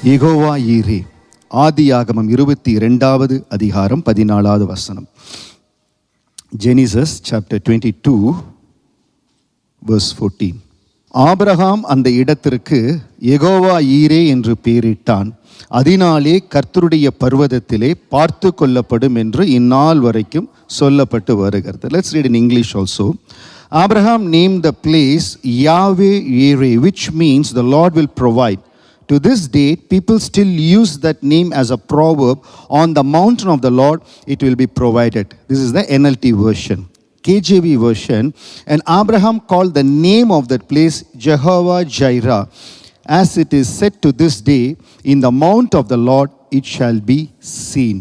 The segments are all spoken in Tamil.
யெகோவா ஈரே. ஆதியாகமம் 22வது அதிகாரம் 14வது வசனம். Genesis chapter 22 verse 14. ஆபிரகாம் அந்த இடத்திற்கு யெகோவா ஈரே என்று பெயரிட்டான். அதனாலே கர்த்தருடைய பர்வதத்திலே பார்த்து கொள்ளப்படும் என்று இந்நாள் வரைக்கும் சொல்லப்பட்டு வருகிறது. Let's read in English also. Abraham named the place Yahweh Yireh, which means the Lord will provide. To this date, people still use that name as a proverb. On the mountain of the Lord, it will be provided. This is the NLT version. KJV version. And Abraham called the name of that place Jehovah Jireh. As it is said to this day, in the mount of the Lord, it shall be seen.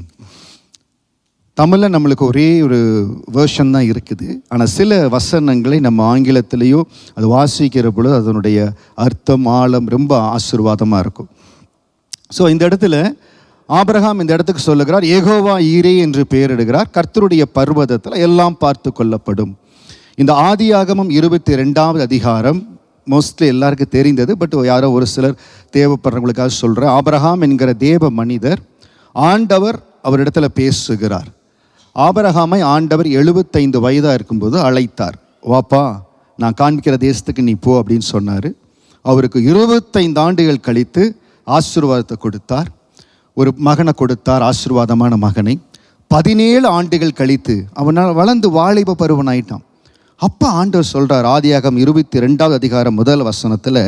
தமிழில் நம்மளுக்கு ஒரே ஒரு வேர்ஷன் தான் இருக்குது. ஆனால் சில வசனங்களை நம்ம ஆங்கிலத்திலேயோ அது வாசிக்கிற பொழுது அதனுடைய அர்த்தம் ஆழம் ரொம்ப ஆசீர்வாதமாக இருக்கும். ஸோ இந்த இடத்துல ஆபிரகாம் இந்த இடத்துக்கு சொல்லுகிறார், யெகோவா ஈரே என்று பெயரிடுகிறார். கர்த்தருடைய பர்வதத்தில் எல்லாம் பார்த்து கொள்ளப்படும். இந்த ஆதியாகமம் 22வது அதிகாரம் மோஸ்ட்லி எல்லாருக்கும் தெரிந்தது. பட் யாரோ ஒரு சிலர் தேவைப்படுறவங்களுக்காக சொல்கிற, ஆபிரகாம் என்கிற தேவ மனிதர் ஆண்டவர் அவரிடத்துல பேசுகிறார். ஆபிரகாமை ஆண்டவர் 75 வயதாக இருக்கும்போது அழைத்தார். வாப்பா, நான் காண்பிக்கிற தேசத்துக்கு நீ போ அப்படின்னு சொன்னார். அவருக்கு 25 ஆண்டுகள் கழித்து ஆசீர்வாதத்தை கொடுத்தார். ஒரு மகனை கொடுத்தார், ஆசீர்வாதமான மகனை. 17 ஆண்டுகள் கழித்து அவனால் வளர்ந்து வாலிப பருவன் ஆயிட்டான். அப்போ ஆண்டவர் சொல்கிறார், ஆதியாகமம் 22வது அதிகாரம் முதல் வசனத்தில்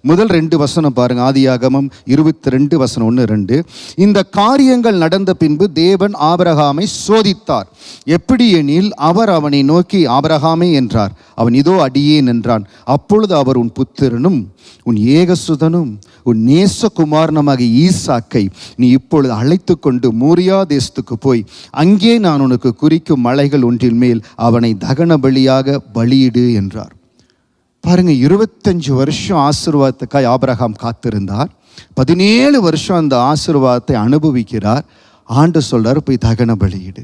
முதல் 2 வசனம் பாருங்கள். ஆதியாகமம் 22 வசனம் 1-2. இந்த காரியங்கள் நடந்த பின்பு தேவன் ஆபிரகாமை சோதித்தார். எப்படி எனில் அவர் அவனை நோக்கி ஆபிரகாமே என்றார். அவன் இதோ அடியேன் என்றான். அப்பொழுது அவர், உன் புத்திரனும் உன் ஏகசுதனும் உன் நேசகுமாரனுமாக ஈசாக்கை நீ இப்பொழுது அழைத்து கொண்டு மோரியா தேசத்துக்கு போய் அங்கே நான் உனக்கு குறிக்கும் மலைகள் ஒன்றின் மேல் அவனை தகன பலியாக பலியிடு என்றார். பாருங்க, 25 வருஷம் ஆசீர்வாதத்துக்காய் ஆபிரகாம் காத்திருந்தார். 17 வருஷம் அந்த ஆசீர்வாதத்தை அனுபவிக்கிறார். ஆண்டு சொல்றார், போய் தகன பலியிடு.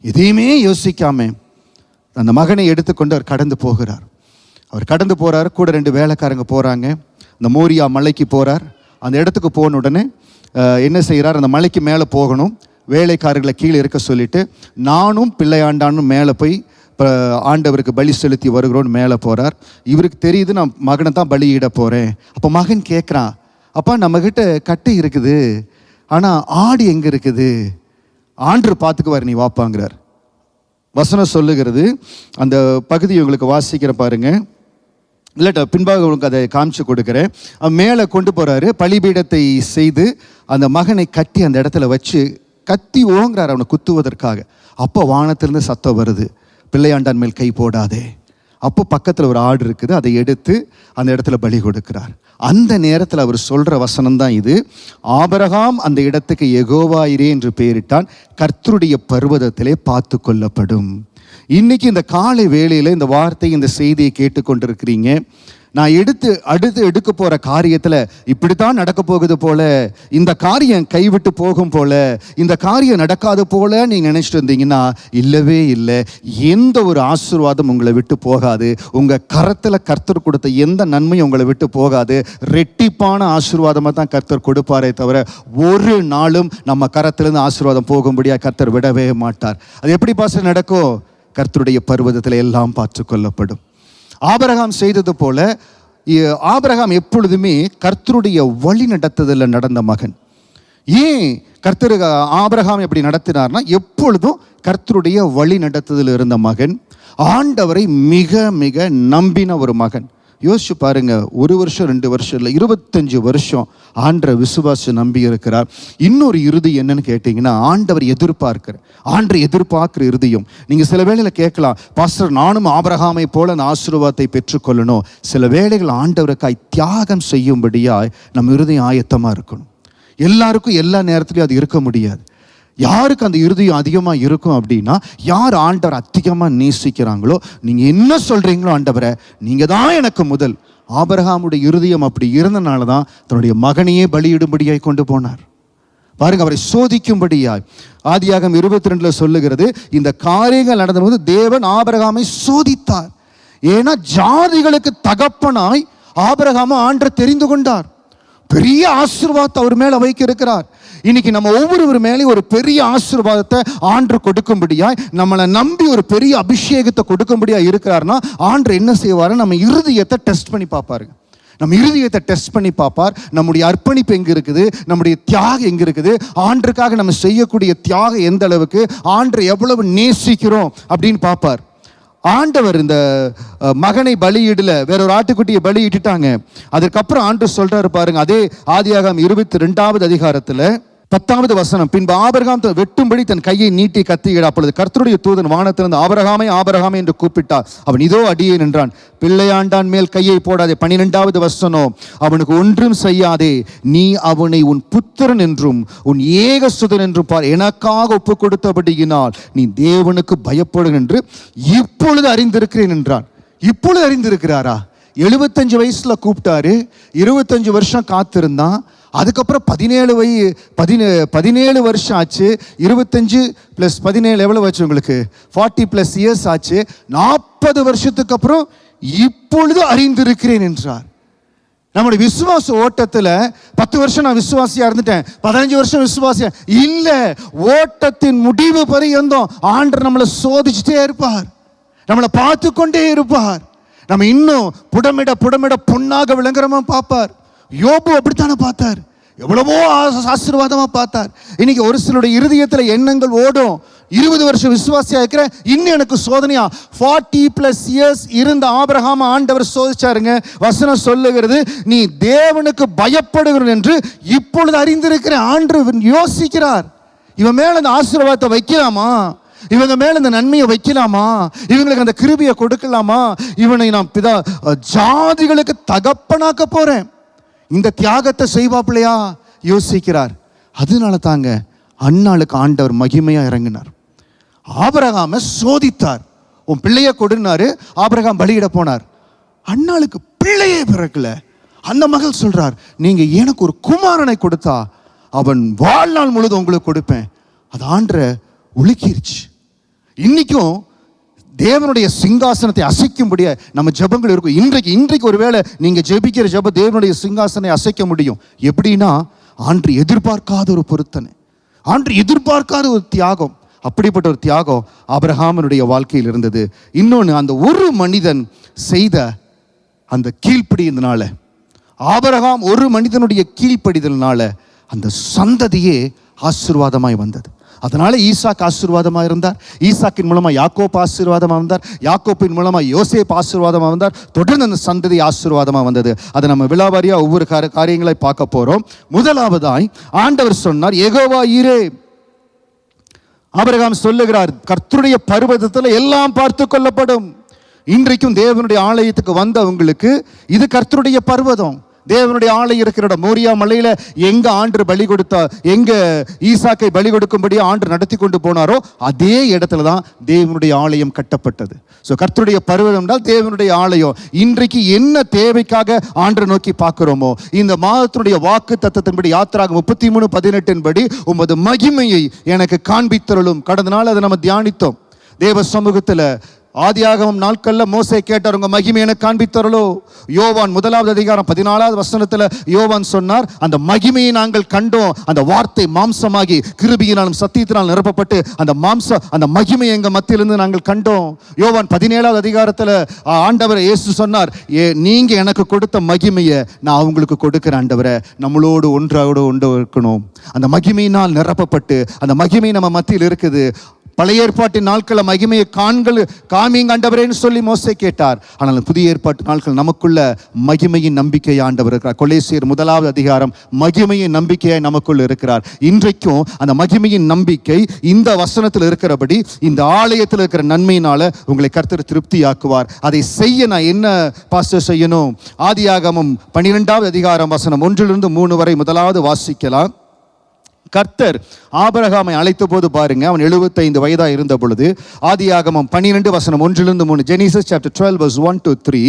எதையுமே யோசிக்காம அந்த மகனை எடுத்துக்கொண்டு அவர் கடந்து போகிறார். அவர் கடந்து போகிறார். கூட 2 வேலைக்காரங்க போகிறாங்க. அந்த மோரியா மலைக்கு போகிறார். அந்த இடத்துக்கு போன உடனே என்ன செய்கிறார், அந்த மலைக்கு மேலே போகணும். வேலைக்காரர்களை கீழே இருக்க சொல்லிட்டு நானும் பிள்ளையாண்டானும் மேலே போய் ஆண்டவருக்கு பலி செலுத்தி வருகிறோன்னு மேலே போகிறார். இவருக்கு தெரியுது, நான் மகனை தான் பலியிட போகிறேன். அப்போ மகன் கேட்குறான், அப்பா நம்மக்கிட்ட கட்டை இருக்குது, ஆனால் ஆடு எங்கே இருக்குது? ஆண்டு பார்த்துக்குவார், நீ வாப்பாங்கிறார். வசனம் சொல்லுகிறது, அந்த பகுதி உங்களுக்கு வாசிக்கிற பாருங்க, இல்லாட்ட பின்பாக உங்களுக்கு அதை காமிச்சு கொடுக்குறேன். மேலே கொண்டு போகிறாரு. பலிபீடத்தை செய்து அந்த மகனை கட்டி அந்த இடத்துல வச்சு கத்தி ஓங்குறார் அவனை குத்துவதற்காக. அப்போ வானத்திலிருந்து சத்தம் வருது, பிள்ளையாண்டான் மேல் கை போடாதே. அப்போ பக்கத்தில் ஒரு ஆடு இருக்குது, அதை எடுத்து அந்த இடத்துல பலி கொடுக்கிறார். அந்த நேரத்தில் அவர் சொல்கிற வசனம் தான் இது. ஆபிரகாம் அந்த இடத்துக்கு யெகோவா ஈரே என்று பெயரிட்டான். கர்த்தருடைய பர்வதத்திலே பார்த்து கொள்ளப்படும். இன்னைக்கு இந்த காலை வேளையில் இந்த வார்த்தை, இந்த செய்தியை கேட்டுக்கொண்டிருக்கிறீங்க. நான் அடுத்து எடுக்க போகிற காரியத்தில் இப்படித்தான் நடக்க போகுது போல, இந்த காரியம் கைவிட்டு போகும் போல, இந்த காரியம் நடக்காது போல நீங்கள் நினச்சிட்டு இருந்தீங்கன்னா இல்லவே இல்லை. எந்த ஒரு ஆசீர்வாதம் உங்களை விட்டு போகாது. உங்கள் கரத்தில் கர்த்தர் கொடுத்த எந்த நன்மையும் உங்களை விட்டு போகாது. ரெட்டிப்பான ஆசீர்வாதமாக தான் கர்த்தர் கொடுப்பாரே தவிர ஒரு நாளும் நம்ம கரத்திலிருந்து ஆசீர்வாதம் போகும்படியாக கர்த்தர் விடவே மாட்டார். அது எப்படி பாச நடக்கும்? கர்த்தருடைய பர்வதத்தில் எல்லாம் பார்த்து கொள்ளப்படும். ஆபிரகாம் செய்தது போல ஆபிரகாம் எப்பொழுதுமே கர்த்தருடைய வழி நடத்துதலில் நடந்த மகன். ஏன் கர்த்தர் ஆபிரகாம் எப்படி நடத்தினார்னா, எப்பொழுதும் கர்த்தருடைய வழி நடத்துதல் இருந்த மகன், ஆண்டவரை மிக மிக நம்பின ஒரு மகன். யோசிச்சு பாருங்க, 1 வருஷம் 2 வருஷம் இல்லை, 25 வருஷம் ஆண்டரை விசுவாச நம்பி இருக்கிறார். இன்னொரு இறுதி என்னன்னு கேட்டிங்கன்னா, ஆண்டவர் எதிர்பார்க்கிற இருதயம். நீங்கள் சில வேளையில் கேட்கலாம், பாஸ்டர் நானும் ஆபிரகாமை போல அந்த ஆசீர்வாதத்தை பெற்றுக்கொள்ளணும். சில வேளைகள் ஆண்டவருக்காய் தியாகம் செய்யும்படியாய் நம்ம இருதயம் ஆயத்தமாக இருக்கணும். எல்லாருக்கும் எல்லா நேரத்துலையும் அது இருக்க முடியாது. யாருக்கு அந்த இருதயம் அதிகமாக இருக்கும் அப்படின்னா, யார் ஆண்டவர் அதிகமாக நேசிக்கிறாங்களோ, நீங்கள் என்ன சொல்கிறீங்களோ ஆண்டவரை நீங்கள் தான் எனக்கு முதல். ஆபிரகாமுடைய இருதயம் அப்படி இருந்தனால தான் தன்னுடைய மகனையே பலியிடும்படியாய் கொண்டு போனார். பாருங்க, அவரை சோதிக்கும்படியாய். ஆதியாகமம் 22 சொல்லுகிறது, இந்த காரியங்கள் நடந்தபோது தேவன் ஆபிரகாமை சோதித்தார். ஏன்னா ஜாதிகளுக்கு தகப்பனாய் ஆபிரகாமை ஆண்டவர் தெரிந்து கொண்டார். பெரிய ஆசீர்வாதத்தை அவர் மேல வைக்க இருக்கிறார். இன்னைக்கு நம்ம ஒவ்வொருவர் மேலேயும் ஒரு பெரிய ஆசீர்வாதத்தை ஆண்டு கொடுக்கும்படியாய், நம்மளை நம்பி ஒரு பெரிய அபிஷேகத்தை கொடுக்கும்படியா இருக்கிறார்னா, ஆண்டு என்ன செய்வாரு? நம்ம இருதயத்தை டெஸ்ட் பண்ணி பார்ப்பாரு. நம்ம இருதயத்தை டெஸ்ட் பண்ணி பார்ப்பார். நம்முடைய அர்ப்பணிப்பு எங்க இருக்குது, நம்முடைய தியாகம் எங்க இருக்குது, ஆண்டுக்காக நம்ம செய்யக்கூடிய தியாகம் எந்த அளவுக்கு, ஆண்டு எவ்வளவு நேசிக்கிறோம் அப்படின்னு பார்ப்பார். ஆண்டவர் இந்த மகனை பலியிடல, வேற ஒரு ஆட்டுக்குட்டியை பலியிட்டுட்டாங்க. அதுக்கப்புறம் ஆண்டு சொல்றாரு பாருங்க, அதே ஆதியாகமம் 22வது அதிகாரத்துல 10வது வசனம், பின்பு ஆபிரகாம் வெட்டும்படி தன் கையை நீட்டி கத்தியிட, அப்பொழுது கர்த்தருடைய தூதன் வானத்திலிருந்து ஆபிரகாமே ஆபிரகாமே என்று கூப்பிட்டார். அவன் இதோ அடியேன் என்றான். பிள்ளையாண்டான் மேல் கையை போடாதே. 12வது வசனம், அவனுக்கு ஒன்றும் செய்யாதே, நீ அவனை உன் புத்திரன் என்றும் உன் ஏகசுதன் என்றும் பார், எனக்காக ஒப்பு கொடுத்தபடியினால் நீ தேவனுக்கு பயப்படும் என்று இப்பொழுது அறிந்திருக்கிறேன் என்றான். இப்பொழுது அறிந்திருக்கிறாரா? 75 வயசுல கூப்பிட்டாரு, 25 வருஷம் காத்திருந்தான். அதுக்கப்புறம் 17 வருஷம் ஆச்சு. 25 + 17 எவ்வளவு ஆச்சு உங்களுக்கு? 40+ இயர்ஸ் ஆச்சு. 40 வருஷத்துக்கு அப்புறம் இப்பொழுது அறிந்திருக்கிறேன் என்றார். நம்முடைய விசுவாச ஓட்டத்துல 10 வருஷம் நான் விசுவாசியா இருந்துட்டேன், 15 வருஷம் விசுவாசியா இல்ல. ஓட்டத்தின் முடிவு பரியந்தம் ஆண்டவர் நம்மளை சோதிச்சுட்டே இருப்பார், நம்மளை பார்த்து கொண்டே இருப்பார். நம்ம இன்னும் புடமிட பொன்னாக விளங்குறமா பார்ப்பார். யோபு அப்படித்தானே பார்த்தார், எவ்வளவோ ஆசீர்வாதமா பார்த்தார். இன்னைக்கு ஒரு சிலருடைய இருதயத்தில் எண்ணங்கள் ஓடும், 20 வருஷம் விசுவாசியா இருக்கிற, இன்னும் எனக்கு சோதனையா. 40+ இயர்ஸ் இருந்த ஆபிரகாம் ஆண்டவர் சோதிச்சாருங்க. வசனம் சொல்லுகிறது, நீ தேவனுக்கு பயப்படுகிறேன் என்று இப்பொழுது அறிந்திருக்கிற. ஆண்டவர் யோசிக்கிறார், இவன் மேல அந்த ஆசீர்வாதத்தை வைக்கலாமா, இவங்க மேல இந்த நன்மையை வைக்கலாமா, இவங்களுக்கு அந்த கிருபையை கொடுக்கலாமா, இவனை நான் பிதா ஜாதிகளுக்கு தகப்பனாக்க போறேன், இந்த தியாகத்தை செய்வாப்பிள்ளையா யோசிக்கிறார். அதனால தாங்க அன்னாளுக்கு ஆண்டவர் மகிமையா இறங்கினார். ஆபிரகாமை சோதித்தார். உன் பிள்ளைய கொடுனாரு. ஆபிரகாம் பலியிட போனார். அன்னாளுக்கு பிள்ளையே பிறக்கல. அந்த மகள் சொல்றார், நீங்க எனக்கு ஒரு குமாரனை கொடுத்தா அவன் வாழ்நாள் முழுதும் உங்களுக்கு கொடுப்பேன். அது ஆண்டர உலுக்கிருச்சு. இன்னைக்கும் தேவனுடைய சிங்காசனத்தை அசைக்கும்படிய நம்ம ஜெபங்கள் இருக்கும். இன்றைக்கு ஒருவேளை நீங்க ஜெபிக்கிற ஜெபம் தேவனுடைய சிங்காசனை அசைக்க முடியும். எப்படின்னா, ஆண்டு எதிர்பார்க்காத ஒரு பொருத்தனை, ஆண்டு எதிர்பார்க்காத ஒரு தியாகம். அப்படிப்பட்ட ஒரு தியாகம் ஆபிரகாமனுடைய வாழ்க்கையில் இருந்தது. இன்னொன்று, அந்த ஒரு மனிதன் செய்த அந்த கீழ்ப்படியினால, ஆபிரகாம் ஒரு மனிதனுடைய கீழ்ப்படிதல்னால அந்த சந்ததியே ஆசீர்வாதமாய் வந்தது. அதனால ஈசாக் ஆசீர்வாதமாக இருந்தார். ஈசாக்கின் மூலமாக யாக்கோப் ஆசீர்வாதமாக வந்தார். யாக்கோப்பின் மூலமாக யோசேப் ஆசீர்வாதமாக வந்தார். தொடர்ந்து அந்த சந்ததி ஆசீர்வாதமாக வந்தது. அதை நம்ம விலாவாரியாக ஒவ்வொரு காரியங்களை பார்க்க போகிறோம். முதலாவதாய் ஆண்டவர் சொன்னார், யெகோவா ஈரே. ஆபிரகாம் சொல்லுகிறார், கர்த்தருடைய பர்வதத்தில் எல்லாம் பார்த்து கொள்ளப்படும். இன்றைக்கும் தேவனுடைய ஆலயத்துக்கு வந்தவங்களுக்கு இது கர்த்தருடைய பர்வதம், தேவனுடைய ஆலயம் இருக்கிற இடம். மோரியா மலையில எங்க ஆண்டு பலி கொடுத்தா, எங்க ஈசாக்கை பலி கொடுக்கும்படி ஆண்டு நடத்தி கொண்டு போனாரோ அதே இடத்துல தான் தேவனுடைய ஆலயம் கட்டப்பட்டது. ஸோ கர்த்தருடைய பர்வதம் என்றால் தேவனுடைய ஆலயம். இன்றைக்கு என்ன தேவைக்காக ஆண்டு நோக்கி பார்க்கிறோமோ, இந்த மாதத்தினுடைய வாக்கு தத்தத்தின்படி யாத்திராகம் 33:18 படி உமது மகிமையை எனக்கு காண்பித்தருளும். கடந்த நாள் அதை நம்ம தியானித்தோம். தேவ சமூகத்தில் ஆதியாகமம் நாட்கள்ல மோசே கேட்டார், உங்க மகிமை எனக்கு காண்பித்தருளோ. யோவான் 1வது அதிகாரம் 14வது வசனத்துல யோவான் சொன்னார், அந்த மகிமையை நாங்கள் கண்டோம். அந்த வார்த்தை மாம்சமாகி கிருபையினாலும் சத்தியத்தினால் நிரப்பப்பட்டு அந்த மகிமை எங்க மத்தியிலிருந்து நாங்கள் கண்டோம். யோவான் 17வது அதிகாரத்துல ஆண்டவர் இயேசு சொன்னார், நீங்க எனக்கு கொடுத்த மகிமையை நான் அவங்களுக்கு கொடுக்கிற ஆண்டவரை, நம்மளோடு ஒன்றோடு இருக்கணும். அந்த மகிமையினால் நிரப்பப்பட்டு அந்த மகிமை நம்ம மத்தியில் இருக்குது. பழைய ஏற்பாட்டின் நாட்களில் மகிமையை காமிங்க ஆண்டவரேன்னு சொல்லி மோசே கேட்டார். ஆனால் புதிய ஏற்பாட்டு நாட்கள் நமக்குள்ள மகிமையின் நம்பிக்கை ஆண்டவர் இருக்கிறார். கொலேசியர் 1வது அதிகாரம் மகிமையின் நம்பிக்கையாய் நமக்குள்ள இருக்கிறார். இன்றைக்கும் அந்த மகிமையின் நம்பிக்கை இந்த வசனத்தில் இருக்கிறபடி இந்த ஆலயத்தில் இருக்கிற நன்மையினால உங்களை கர்த்தர் திருப்தியாக்குவார். அதை செய்ய நான் என்ன பாஸ்டர் செய்யணும்? ஆதியாகமம் 12வது அதிகாரம் வசனம் 1-3 வரை முதலாவது வாசிக்கலாம். கர்த்தர் ஆபிரகாமை அழைத்த போது பாருங்க, அவன் 75 வயதா இருந்த பொழுது, ஆதியாகமம் 12:1-3, Genesis chapter 12:1-3,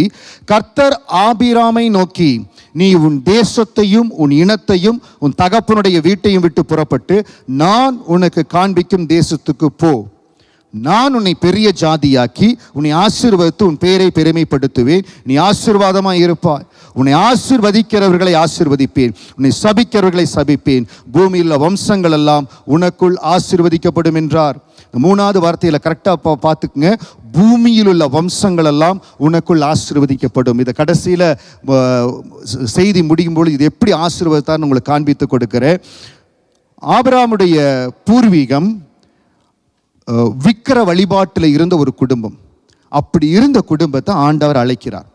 கர்த்தர் ஆபிராமை நோக்கி, நீ உன் தேசத்தையும் உன் இனத்தையும் உன் தகப்பனுடைய வீட்டையும் விட்டு புறப்பட்டு நான் உனக்கு காண்பிக்கும் தேசத்துக்கு போ. நான் உன்னை பெரிய ஜாதியாக்கி உன்னை ஆசீர்வதித்து உன் பெயரை பெருமைப்படுத்துவேன். நீ ஆசீர்வாதமாய் இருப்பாய். உன்னை ஆசீர்வதிக்கிறவர்களை ஆசீர்வதிப்பேன், உன்னை சபிக்கிறவர்களை சபிப்பேன். பூமியில் வம்சங்கள் எல்லாம் உனக்குள் ஆசீர்வதிக்கப்படும் என்றார். மூணாவது வார்த்தையில கரெக்டாக பார்த்துக்குங்க. பூமியில் உள்ள வம்சங்கள் எல்லாம் உனக்குள் ஆசீர்வதிக்கப்படும். இதை கடைசியில செய்தி முடியும் பொழுது இது எப்படி ஆசீர்வதித்தார்னு உங்களுக்கு காண்பித்து கொடுக்கிறேன். ஆபிரகாமுடைய பூர்வீகம் விக்கிர வழிபாட்டில் இருந்த ஒரு குடும்பம். அப்படி இருந்த குடும்பத்தை ஆண்டவர் அழைக்கிறார்.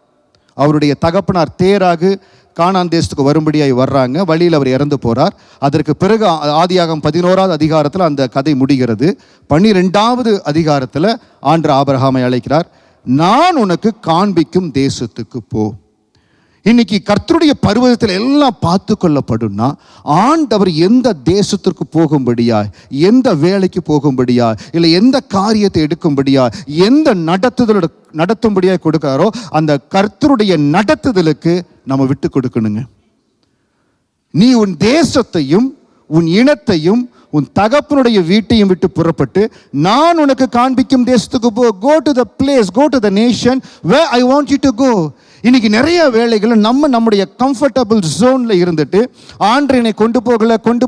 அவருடைய தகப்பனார் தேராகு கானான் தேசத்துக்கு வரும்படியாய் வர்றாங்க. வழியில் அவர் இறந்து போகிறார். அதற்கு பிறகு ஆதியாகமம் 11வது அதிகாரத்தில் அந்த கதை முடிகிறது. 12வது அதிகாரத்தில் ஆண்டவர் ஆபிரகாமை அழைக்கிறார். நான் உனக்கு காண்பிக்கும் தேசத்துக்கு போ. இன்னைக்கு கர்த்தருடைய பர்வதத்தில் எல்லாம் பார்த்து கொள்ளப்படும்னா ஆண்டவர் எந்த தேசத்திற்கு போகும்படியா, எந்த வேலைக்கு போகும்படியா, இல்லை எந்த காரியத்தை எடுக்கும்படியா, எந்த நடத்தும்படியா கொடுக்கிறாரோ அந்த கர்த்தருடைய நடத்துதலுக்கு நம்ம விட்டு கொடுக்கணுங்க. நீ உன் தேசத்தையும் உன் இனத்தையும் உன் தகப்பனுடைய வீட்டையும் விட்டு புறப்பட்டு நான் உனக்கு காண்பிக்கும் தேசத்துக்கு போ. Go to the place, go to the nation where I want you to go. இன்னைக்கு நிறைய வேலைகள் நம்முடைய கம்ஃபர்டபுள் ஜோன்ல இருந்துட்டு ஆண்டவரை கொண்டு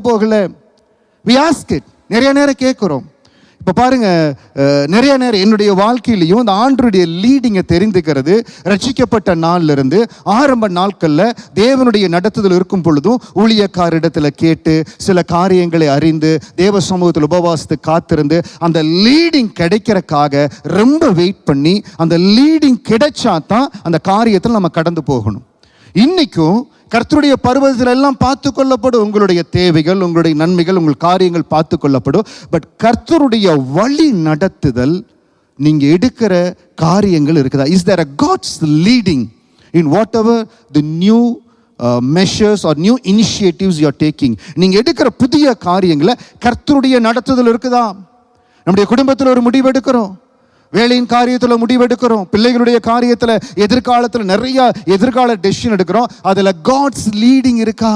போகல we ask it. நிறைய நேரம் கேட்குறோம். இப்போ பாருங்க, நிறைய நேரம் என்னுடைய வாழ்க்கையிலையும் இந்த ஆண்டவருடைய லீடிங்கை தெரிந்துக்கிறது ரட்சிக்கப்பட்ட நாள்ல இருந்து ஆரம்ப நாட்களில் தேவனுடைய நடத்துதல் இருக்கும் பொழுதும் ஊழியக்காரிடத்தில் கேட்டு சில காரியங்களை அறிந்து தேவ சமூகத்தில் உபவாசத்து காத்திருந்து அந்த லீடிங் கிடைக்கிறக்காக ரொம்ப வெயிட் பண்ணி அந்த லீடிங் கிடைச்சா தான் அந்த காரியத்தில் நம்ம கடந்து போகணும். இன்னைக்கும் கர்த்தருடைய பர்வதத்தில் எல்லாம் பார்த்து கொள்ளப்படும். உங்களுடைய தேவைகள், உங்களுடைய நன்மைகள், உங்கள் காரியங்கள் பார்த்து கொள்ளப்படும். பட் கர்த்தருடைய வழி நடத்துதல் நீங்க எடுக்கிற காரியங்கள் இருக்குதா? Is there a God's leading in whatever the new measures or new initiatives you are taking? நீங்க எடுக்கிற புதிய காரியங்களை கர்த்தருடைய நடத்துதல் இருக்குதா? நம்முடைய குடும்பத்தில் ஒரு முடிவு எடுக்கிறோம், வேலையின் காரியத்தில் முடிவெடுக்கிறோம், பிள்ளைகளுடைய காரியத்தில் எதிர்காலத்தில் நிறைய எதிர்கால டெசிஷன் எடுக்கிறோம். அதில் காட்ஸ் லீடிங் இருக்கா?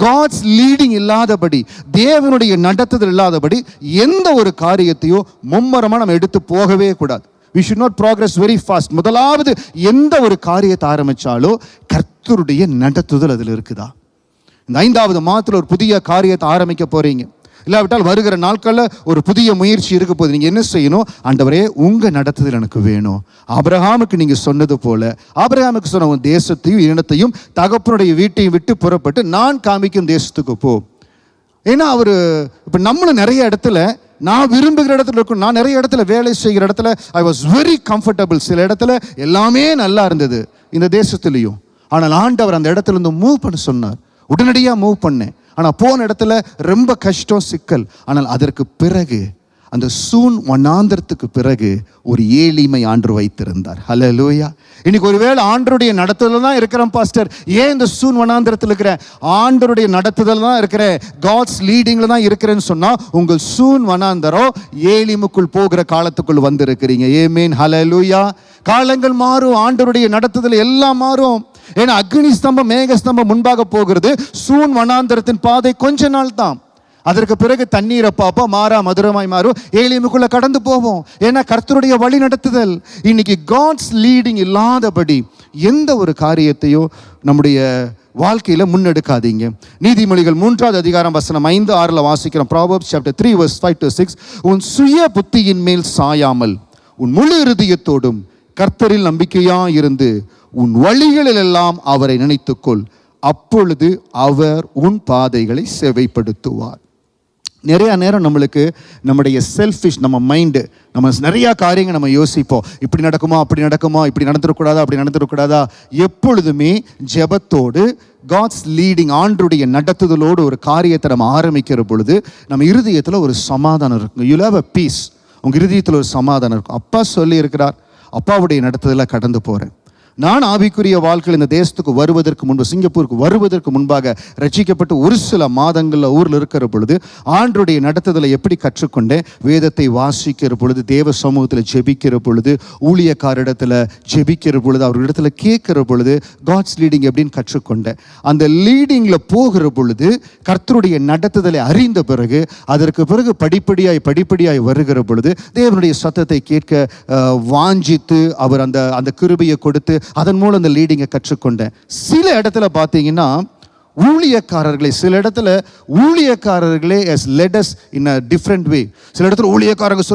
காட்ஸ் லீடிங் இல்லாதபடி, தேவனுடைய நடத்துதல் இல்லாதபடி எந்த ஒரு காரியத்தையோ மும்மரமாக நம்ம எடுத்து போகவே கூடாது. we should not progress very fast. முதலாவது எந்த ஒரு காரியத்தை ஆரம்பித்தாலோ கர்த்தருடைய நடத்துதல் அதில் இருக்குதா? இந்த 5வது மாதத்தில் ஒரு புதிய காரியத்தை ஆரம்பிக்க போறீங்க, இல்லாவிட்டால் வருகிற நாட்களில் ஒரு புதிய முயற்சி இருக்க போது நீங்கள் என்ன செய்யணும்? ஆண்டவரே உங்கள் நடத்துதல் எனக்கு வேணும். ஆபிரகாமுக்கு நீங்கள் சொன்னது போல, ஆபிரகாமுக்கு சொன்ன உன் தேசத்தையும் இனத்தையும் தகப்பனுடைய வீட்டையும் விட்டு புறப்பட்டு நான் காமிக்கும் தேசத்துக்கு போ. ஏன்னா அவர் இப்போ நம்மளும் நிறைய இடத்துல நான் விரும்புகிற இடத்துல இருக்கும். நான் நிறைய இடத்துல வேலை செய்கிற இடத்துல ஐ வாஸ் வெரி கம்ஃபர்டபுள். சில இடத்துல எல்லாமே நல்லா இருந்தது இந்த தேசத்துலேயும். ஆனால் ஆண்டவர் அந்த இடத்துல இருந்து மூவ் பண்ண சொன்னார். உடனடியாக மூவ் பண்ணேன். ஆனால் போன இடத்துல ரொம்ப கஷ்டம், சிக்கல். ஆனால் அதற்கு பிறகு அந்த சூன் வனாந்தரத்துக்கு பிறகு ஒரு ஏளிமை ஆண்டு வைத்திருந்தார். ஹல்லேலூயா. இன்னைக்கு ஒருவேளை ஆண்டருடைய நடத்துதல் தான் இருக்கிறேன் பாஸ்டர், ஏன் இந்த சூன் வனாந்தரத்தில் இருக்கிறேன்? ஆண்டருடைய நடத்துதல் தான் இருக்கிறேன், காட்ஸ் லீடிங்ல தான் இருக்கிறேன்னு சொன்னா உங்கள் சூன் வனாந்தரம் ஏளிமுக்குள் போகிற காலத்துக்குள் வந்து இருக்கிறீங்க. ஆமென். ஹல்லேலூயா. காலங்கள் மாறும், ஆண்டருடைய நடத்துதல் எல்லாம் மாறும். ஏன்னா அக்னி ஸ்தம்பம் மேக ஸ்தம்பம் முன்பாக போகிறது. சூன் வனாந்தரத்தின் பாதை கொஞ்ச நாள் தான். அதற்கு பிறகு தண்ணீரை பாப்பா மாறா மதுரமாய் மாறும், ஏலிமுக்குள்ள கடந்து போவோம். ஏன்னா கர்த்தருடைய வழி நடத்துதல். இன்னைக்கு காட்ஸ் லீடிங் இல்லாதபடி எந்த ஒரு காரியத்தையோ நம்முடைய வாழ்க்கையில முன்னெடுக்காதீங்க. நீதிமொழிகள் 3வது அதிகாரம் வசனம் 5, 6 வாசிக்கிறோம். Proverbs chapter 3 verse 5 to 6. உன் சுய புத்தியின் மேல் சாயாமல் உன் முழு இருதயத்தோடும் கர்த்தரில் நம்பிக்கையா இருந்து உன் வழிகளில் எல்லாம் அவரை நினைத்துக்கொள், அப்பொழுது அவர் உன் பாதைகளை செவைப்படுத்துவார். நிறைய நேரம் நம்மளுக்கு நம்முடைய செல்ஃபிஷ், நம்ம மைண்டு, நம்ம நிறைய காரியங்கள் நம்ம யோசிப்போம். இப்படி நடக்குமா, அப்படி நடக்குமா, இப்படி நடந்துடக்கூடாதா, அப்படி நடந்துடக்கூடாதா. எப்பொழுதுமே ஜெபத்தோடு காட்ஸ் லீடிங் ஆண்டருடைய நடத்துதலோடு ஒரு காரியத்தை நம்ம ஆரம்பிக்கிற பொழுது நம்ம இருதயத்தில் ஒரு சமாதானம் இருக்கும். You have a peace. உங்கள் இருதயத்தில் ஒரு சமாதானம் இருக்கும். அப்பா சொல்லி இருக்கிறார், அப்பாவுடைய நடத்துதல கடந்து போகிறேன். நான் ஆவிக்குரிய வாழ்க்கையில் இந்த தேசத்துக்கு வருவதற்கு முன்பு, சிங்கப்பூருக்கு வருவதற்கு முன்பாக ரட்சிக்கப்பட்டு ஒரு சில மாதங்களில் ஊரில் இருக்கிற பொழுது ஆண்டருடைய நடத்துதலை எப்படி கற்றுக்கொண்டேன்? வேதத்தை வாசிக்கிற பொழுது, தேவ சமூகத்தில் ஜெபிக்கிற பொழுது, ஊழியக்காரிடத்தில் ஜெபிக்கிற பொழுது, அவர்களிடத்தில் கேட்கிற பொழுது காட்ஸ் லீடிங் எப்படின்னு கற்றுக்கொண்டேன். அந்த லீடிங்கில் போகிற பொழுது கர்த்தருடைய நடத்துதலை அறிந்த பிறகு, அதற்கு பிறகு படிப்படியாய் வருகிற பொழுது தேவனுடைய சத்தத்தை கேட்க வாஞ்சித்து அவர் அந்த கிருபையை கொடுத்து அதன் மூலம் அந்த லீடிங்கை கற்றுக்கொண்டேன். சில இடத்துல பார்த்தீங்கன்னா சில இடத்துல ஊழியக்காரர்களே has led us in a different way. சில இடத்துல ஊழியக்காரங்க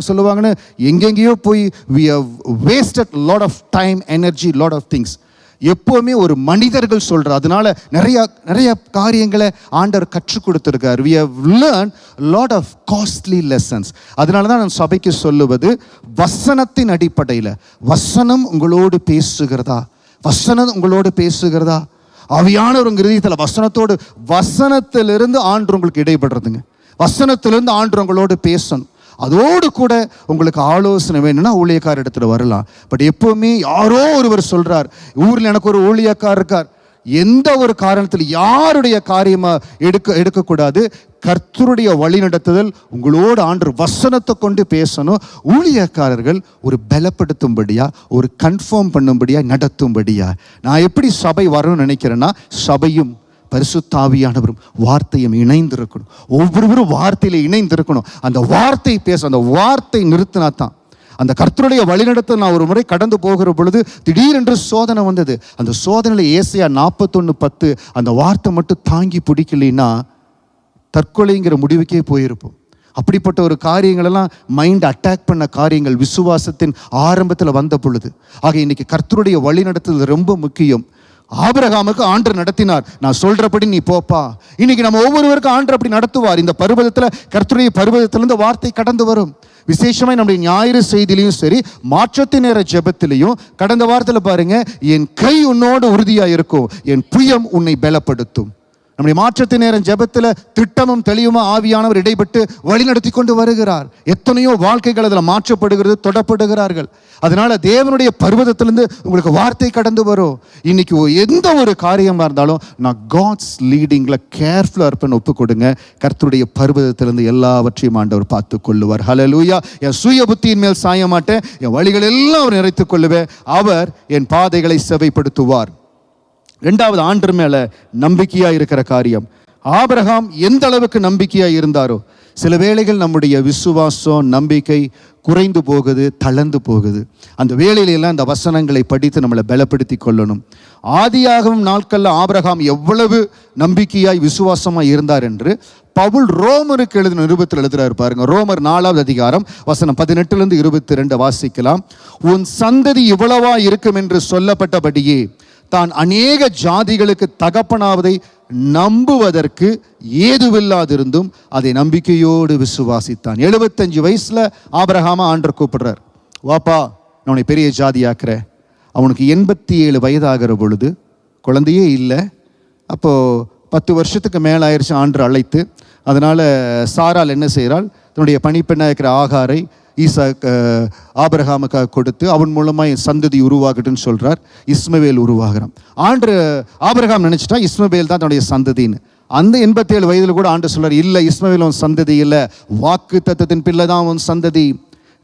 சொல்லுவாங்கன்னு எங்கெங்கேயோ போய் we have wasted lot of time, energy, lot of things. எப்போவுமே ஒரு மனிதர்கள் சொல்ற, அதனால நிறைய காரியங்களை ஆண்டவர் கற்றுக் கொடுத்திருக்கார். we have learned lot of costly lessons. அதனால தான் நான் சபைக்கு சொல்லுவது, வசனத்தின் அடிப்படையில், வசனம் உங்களோடு பேசுகிறதா? ஆவியானவர் உங்க இதயத்தில் வசனத்திலிருந்து ஆண்டு உங்களுக்கு இடைபடுறதுங்க. வசனத்திலிருந்து ஆண்டு உங்களோடு பேசணும். அதோடு கூட உங்களுக்கு ஆலோசனை வேணும்னா ஊழியக்கார இடத்துல வரலாம். பட் எப்பவுமே யாரோ ஒருவர் சொல்றார், ஊரில் எனக்கு ஒரு ஊழியக்கார் இருக்கார், எந்த ஒரு காரணத்தில் யாருடைய காரியமா எடுக்கக்கூடாது. கர்த்தருடைய வழிநடத்துதல் உங்களோடு ஆண்டு வசனத்தை கொண்டு பேசணும். ஊழியக்காரர்கள் ஒரு பலப்படுத்தும்படியா, ஒரு கன்ஃபார்ம் பண்ணும்படியா, நடத்தும்படியா. நான் எப்படி சபை வரணும்னு நினைக்கிறேன்னா, சபையும் பரிசுத்தாவியானவரும் வார்த்தையும் இணைந்திருக்கணும். ஒவ்வொருவரும் வார்த்தையில இணைந்திருக்கணும். அந்த வார்த்தை அந்த வார்த்தை நிறுத்தினா தான் அந்த கர்த்தருடைய வழிநடத்த. நான் ஒரு முறை கடந்து போகிற பொழுது திடீரென்று சோதனை வந்தது. அந்த சோதனையில் ஏசாயா 41:10 அந்த வார்த்தை மட்டும் தாங்கி பிடிக்கலைன்னா தற்கொலைங்கிற முடிவுக்கே போயிருப்போம். அப்படிப்பட்ட ஒரு காரியங்களெல்லாம் மைண்ட் அட்டாக் பண்ண காரியங்கள் விசுவாசத்தின் ஆரம்பத்தில் வந்த பொழுது. ஆக இன்னைக்கு கர்த்தருடைய வழிநடத்துதல் ரொம்ப முக்கியம். ஆபிரகாமுக்கு ஆண்டவர் நடத்தினார், நான் சொல்றபடி நீ போப்பா. இன்னைக்கு நம்ம ஒவ்வொருவருக்கும் ஆண்டவர் அப்படி நடத்துவார். இந்த பர்வதத்தில், கர்த்தருடைய பர்வதத்திலிருந்து வார்த்தை கடந்து வரும். விசேஷமாக நம்முடைய ஞாயிறு செய்திலையும் சரி, மாற்றத்தின் நேர ஜெபத்திலையும் கடந்த வாரத்தில் பாருங்க, என் கை உன்னோடு உறுதியாக இருக்கும், என் புயம் உன்னை பலப்படுத்தும். நம்முடைய மாற்றத்தின் நேரம் ஜெபத்தில் திட்டமும் தெளிவுமா ஆவியானவர் இடைப்பட்டு வழி நடத்தி கொண்டு வருகிறார். எத்தனையோ வாழ்க்கைகள் அதில் மாற்றப்படுகிறது, தொடப்படுகிறார்கள். அதனால தேவனுடைய பர்வதத்திலிருந்து உங்களுக்கு வார்த்தை கடந்து வரும். இன்னைக்கு எந்த ஒரு காரியமாக இருந்தாலும் நான் காட்ஸ் லீடிங்கில் கேர்ஃபுல்லாக இருப்பேன்னு ஒப்பு கொடுங்க. கர்த்தருடைய பர்வதத்திலிருந்து எல்லாவற்றையும் ஆண்டவர் பார்த்து கொள்ளுவார். ஹல்லேலூயா. என் சுய புத்தியின் மேல் சாய மாட்டேன், என் வழிகள் எல்லாம் அவர் நிறைத்துக் கொள்ளுவேன். அவர் என் பாதைகளை செவைப்படுத்துவார். ரெண்டாவது, ஆண்டர் மேல நம்பிக்கையா இருக்கிற காரியம். ஆபிரகாம் எந்த அளவுக்கு நம்பிக்கையா இருந்தாரோ, சில வேளைகள் நம்முடைய விசுவாசம், நம்பிக்கை குறைந்து போகுது, தளர்ந்து போகுது. அந்த வேளையிலெல்லாம் இந்த வசனங்களை படித்து நம்மளை பலப்படுத்தி கொள்ளணும். ஆதியாகமம் நாட்கள்ல ஆபிரகாம் எவ்வளவு நம்பிக்கையாய் விசுவாசமாய் இருந்தார் என்று பவுல் ரோமருக்கு எழுதின நிருபத்தில் எழுதுறாரு பாருங்க. ரோமர் 4வது அதிகாரம் வசனம் 18 22 வாசிக்கலாம். உன் சந்ததி இவ்வளவா இருக்கும் என்று சொல்லப்பட்டபடியே தான் அநேக ஜாதிகளுக்கு தகப்பனாவதை நம்புவதற்கு ஏதுவில்லாதிருந்தும் அதை நம்பிக்கையோடு விசுவாசித்தான். 75 வயசுல ஆபிரகாம ஆண்டவர் கூப்பிடுறார், வாப்பா நான் உன்னை பெரிய ஜாதியாக்குற. அவனுக்கு 87 வயதாகிற பொழுது குழந்தையே இல்லை. அப்போ 10 வருஷத்துக்கு மேலே ஆயிடுச்சு ஆண்டவர் அழைத்து. அதனால சாரால் என்ன செய்கிறாள், தன்னுடைய பணிப்பெண்ணாக இருக்கிற ஆகாரை ஆபிரகாமுக்காக கொடுத்து அவன் மூலமாக சந்ததி உருவாகட்டுன்னு சொல்றார். இஸ்மவேல் உருவாகிறான். ஆபிரகாம் நினைச்சிட்டா இஸ்மவேல் தான் தன்னுடைய சந்ததின்னு. அந்த 87 வயதில் கூட ஆண்டு சொல்றார், இல்லை இஸ்மவேல் உன் சந்ததி இல்லை, வாக்கு தத்தத்தின் பிள்ளை தான் உன் சந்ததி.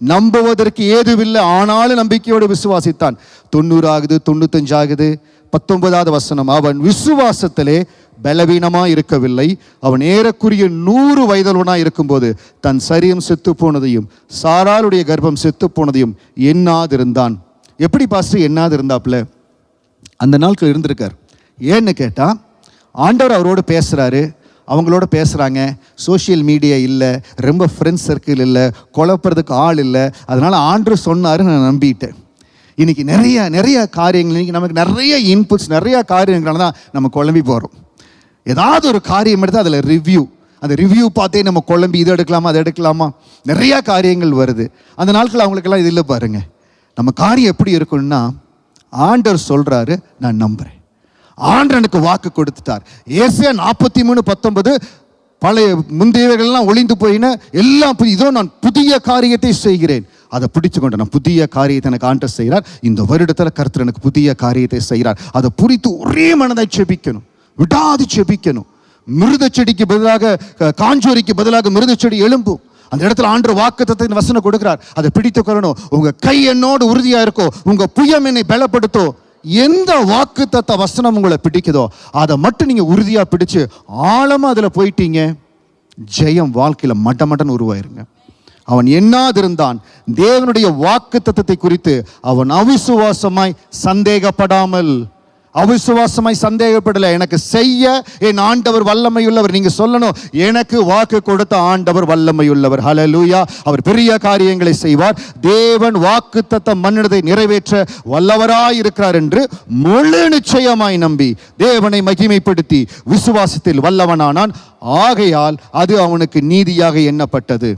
நம்புவதற்கு ஏதுவில்லை, ஆனாலும் நம்பிக்கையோடு விசுவாசித்தான். 90 ஆகுது, 95 ஆகுது. 19வது வசனம், அவன் விசுவாசத்திலே பலவீனமாக இருக்கவில்லை. அவன் ஏறக்குரிய 100 வயதுள்ளவனாக இருக்கும்போது தன் சரீரம் செத்து போனதையும் சாராளுடைய கர்ப்பம் செத்து போனதையும் எண்ணாதிருந்தான். எப்படி பாஸ்டர் எண்ணாதிருந்தாப்புல? அந்த நாட்கள் இருந்திருக்கார். ஏன்னு கேட்டால், ஆண்டவர் அவரோடு பேசுகிறாரு, அவங்களோட பேசுகிறாங்க. சோஷியல் மீடியா இல்லை, ரொம்ப ஃப்ரெண்ட்ஸ் சர்க்கிள் இல்லை, குழப்பறதுக்கு ஆள் இல்லை. அதனால் ஆண்டவர் சொன்னார், நான் நம்பிட்டேன். இன்னைக்கு நிறைய காரியங்கள், இன்னைக்கு நமக்கு நிறைய இன்புட்ஸ், நிறைய காரியங்களால தான் நம்ம குழம்பி போகிறோம். ஏதாவது ஒரு காரியம் எடுத்து அதில் அந்த ரிவ்யூ பார்த்தே நம்ம குழம்பி இதை எடுக்கலாமா அதை எடுக்கலாமா, நிறையா காரியங்கள் வருது. அந்த நாட்கள் அவங்களுக்கெல்லாம் இது இல்லை பாருங்க. நம்ம காரியம் எப்படி இருக்குன்னா, ஆண்டவர் சொல்கிறாரு, நான் நம்புகிறேன். ஆண்டவர் எனக்கு வாக்கு கொடுத்துட்டார். ஏசாயா 43:19, பழைய முந்தையவர்கள்லாம் ஒளிந்து போயின எல்லாம் இதோ நான் புதிய காரியத்தை செய்கிறேன். அதை பிடிச்சு கொண்டு நான் புதிய காரியத்தை எனக்கு ஆண்டவர் செய்கிறார், இந்த வருடத்தில் கர்த்தர் எனக்கு புதிய காரியத்தை செய்கிறார், அதை புரித்து ஒரே மனதை செபிக்கணும், விடாது செபிக்கணும். மிருத செடிக்கு பதிலாக காஞ்சோரிக்கு பதிலாக மிருத செடி எழும்பும். அந்த இடத்துல ஆண்டவர் வாக்குத்தத்தத்தின் வசனம் கொடுக்கிறார், அதை பிடித்து கொள்ளணும். உங்க கை என்னோடு உறுதியா இருக்கோ, உங்க புயம் என்னை பலப்படுத்தோ, எந்த வாக்குத்தத்த வசனம் உங்களை பிடிக்குதோ அதை மட்டும் நீங்க உறுதியா பிடிச்சு ஆழமா அதுல போயிட்டீங்க, ஜெயம் வாழ்க்கையில மட்டமட்டன் உருவாயிருங்க. அவன் எண்ணாதிருந்தான், தேவனுடைய வாக்குத்தத்தத்தை குறித்து அவன் அவிசுவாசமாய் சந்தேகப்படாமல், அவிசுவாசமாய் சந்தேகப்படல. எனக்கு செய்ய என் ஆண்டவர் வல்லமையுள்ளவர். நீங்க சொல்லணும், எனக்கு வாக்கு கொடுத்த ஆண்டவர் வல்லமையுள்ளவர். ஹல்லேலூயா. அவர் பெரிய காரியங்களை செய்வார். தேவன் வாக்குத்தத்தம் மன்னினதை நிறைவேற்ற வல்லவராய் இருக்கிறார் என்று முழு நிச்சயமாய் நம்பி தேவனை மகிமைப்படுத்தி விசுவாசத்தில் வல்லவனானான். ஆகையால் அது அவனுக்கு நீதியாக எண்ணப்பட்டது.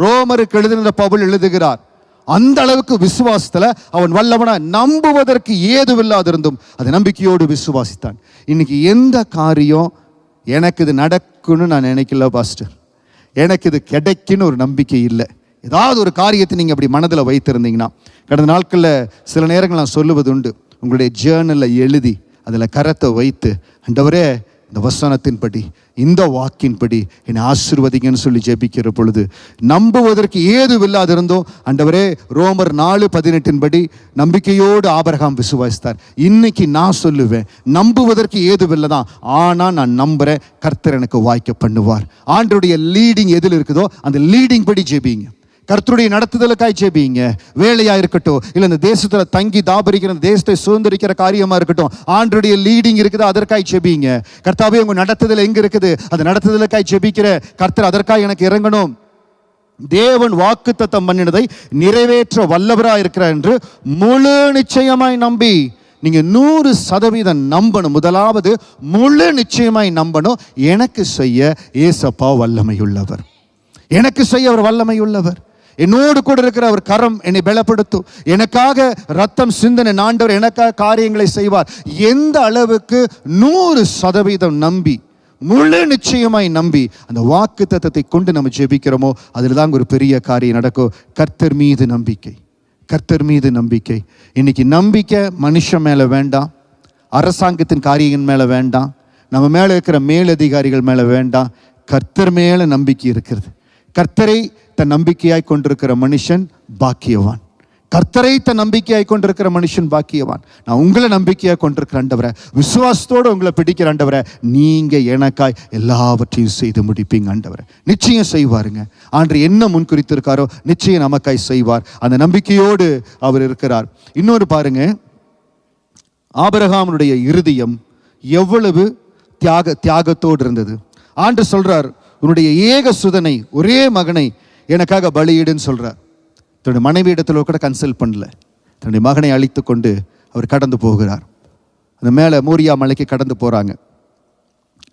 ரோமருக்கு எழுதின பவுல் எழுதுகிறார், அந்த அளவுக்கு விசுவாசத்துல அவன் வல்லவனா, நம்புவதற்கு ஏதுவில்லாதிருந்தும் அது நம்பிக்கையோடு விசுவாசித்தான். இன்னைக்கு எந்த காரியம் எனக்கு இது நடக்கும்னு நான் நினைக்கல பாஸ்டர், எனக்கு இது கிடைக்குன்னு ஒரு நம்பிக்கை இல்லை. ஏதாவது ஒரு காரியத்தை நீங்கள் அப்படி மனதில் வைத்திருந்தீங்கன்னா, கடந்த நாட்களில் சில நேரங்கள் நான் சொல்லுவது உண்டு, உங்களுடைய ஜேர்னலில் எழுதி அதில் கரத்தை வைத்து, ஆண்டவரே இந்த வசனத்தின்படி இந்த வாக்கின்படி என்னை ஆசீர்வதிங்கன்னு சொல்லி ஜெபிக்கிற பொழுது நம்புவதற்கு ஏதுவில்லாதிருந்தோ, ஆண்டவரே ரோமர் 4:18 நம்பிக்கையோடு ஆபிரகாம் விசுவாசித்தார். இன்னைக்கு நான் சொல்லுவேன், நம்புவதற்கு ஏதுவில்லை தான், ஆனால் நான் நம்புறேன், கர்த்தர் எனக்கு வாய்க்க பண்ணுவார். ஆண்டவருடைய லீடிங் எதில் இருக்குதோ அந்த லீடிங் படி ஜெபிங்க. கர்த்தருடைய நடத்துதலுக்காய் ஜெபிங்க. வேலையா இருக்கட்டும், இல்லை இந்த தேசத்துல தங்கி தாபரிக்கிற தேசத்தை சுதந்திரிக்கிற காரியமா இருக்கட்டும், ஆண்டவருடைய லீடிங் இருக்குது, அதற்காய் ஜெபிங்க. கர்த்தாவே உங்க நடத்துதல் எங்க இருக்குது, அந்த நடத்துதலுக்காய் ஜெபிக்கிற கர்த்தர் அதற்காக எனக்கு இறங்கணும். தேவன் வாக்குத்தத்தம் பண்ணினதை நிறைவேற்ற வல்லவராய் இருக்கிறார் என்று முழு நிச்சயமாய் நம்பி நீங்க 100% நம்பணும். முதலாவது முழு நிச்சயமாய் நம்பணும், எனக்கு செய்ய ஏசப்பா வல்லமையுள்ளவர், எனக்கு செய்ய அவர் வல்லமையுள்ளவர், என்னோடு கூட இருக்கிற அவர் கரம் என்னை பலப்படுத்தும், எனக்காக ரத்தம் சிந்தனை ஆண்டவர் எனக்காக காரியங்களை செய்வார். எந்த அளவுக்கு 100% நம்பி, முழு நிச்சயமாய் நம்பி அந்த வாக்கு தத்தத்தை கொண்டு நம்ம ஜெபிக்கிறோமோ அதில் தான் ஒரு பெரிய காரியம் நடக்கும். கர்த்தர் மீது நம்பிக்கை, கர்த்தர் மீது நம்பிக்கை. இன்னைக்கு நம்பிக்கை மனுஷன் மேலே வேண்டாம், அரசாங்கத்தின் காரியங்கள் மேலே வேண்டாம், நம்ம மேலே இருக்கிற மேலதிகாரிகள் மேலே வேண்டாம், கர்த்தர் மேலே நம்பிக்கை இருக்கிறது. கர்த்தரை தன் நம்பிக்கையாய் கொண்டிருக்கிற மனுஷன் பாக்கியவான். கர்த்தரை தன் நம்பிக்கையாய் கொண்டிருக்கிற மனுஷன் பாக்கியவான். நான் உங்களை நம்பிக்கையாக கொண்டிருக்கிற ஆண்டவரே, விசுவாசத்தோடு உங்களை பிடிக்கிற ஆண்டவரே, நீங்க எனக்காய் எல்லாவற்றையும் செய்து முடிப்பீங்க ஆண்டவரே. நிச்சயம் செய்வாருங்க. ஆண்டு என்ன முன் குறித்திருக்காரோ நிச்சயம் நமக்காய் செய்வார். அந்த நம்பிக்கையோடு அவர் இருக்கிறார். இன்னொரு பாருங்க, ஆபிரகாமுடைய இருதயம் எவ்வளவு தியாகத்தோடு இருந்தது. ஆண்டு சொல்றார், உன்னுடைய ஏக சுதனை ஒரே மகனை எனக்காக பலியிடுன்னு சொல்றார். தன்னுடைய மனைவி இடத்துல கூட கன்சல்ட் பண்ணல, தன்னுடைய மகனை அழித்து கொண்டு அவர் கடந்து போகிறார். அந்த மேலே மோரியா மலைக்கு கடந்து போறாங்க.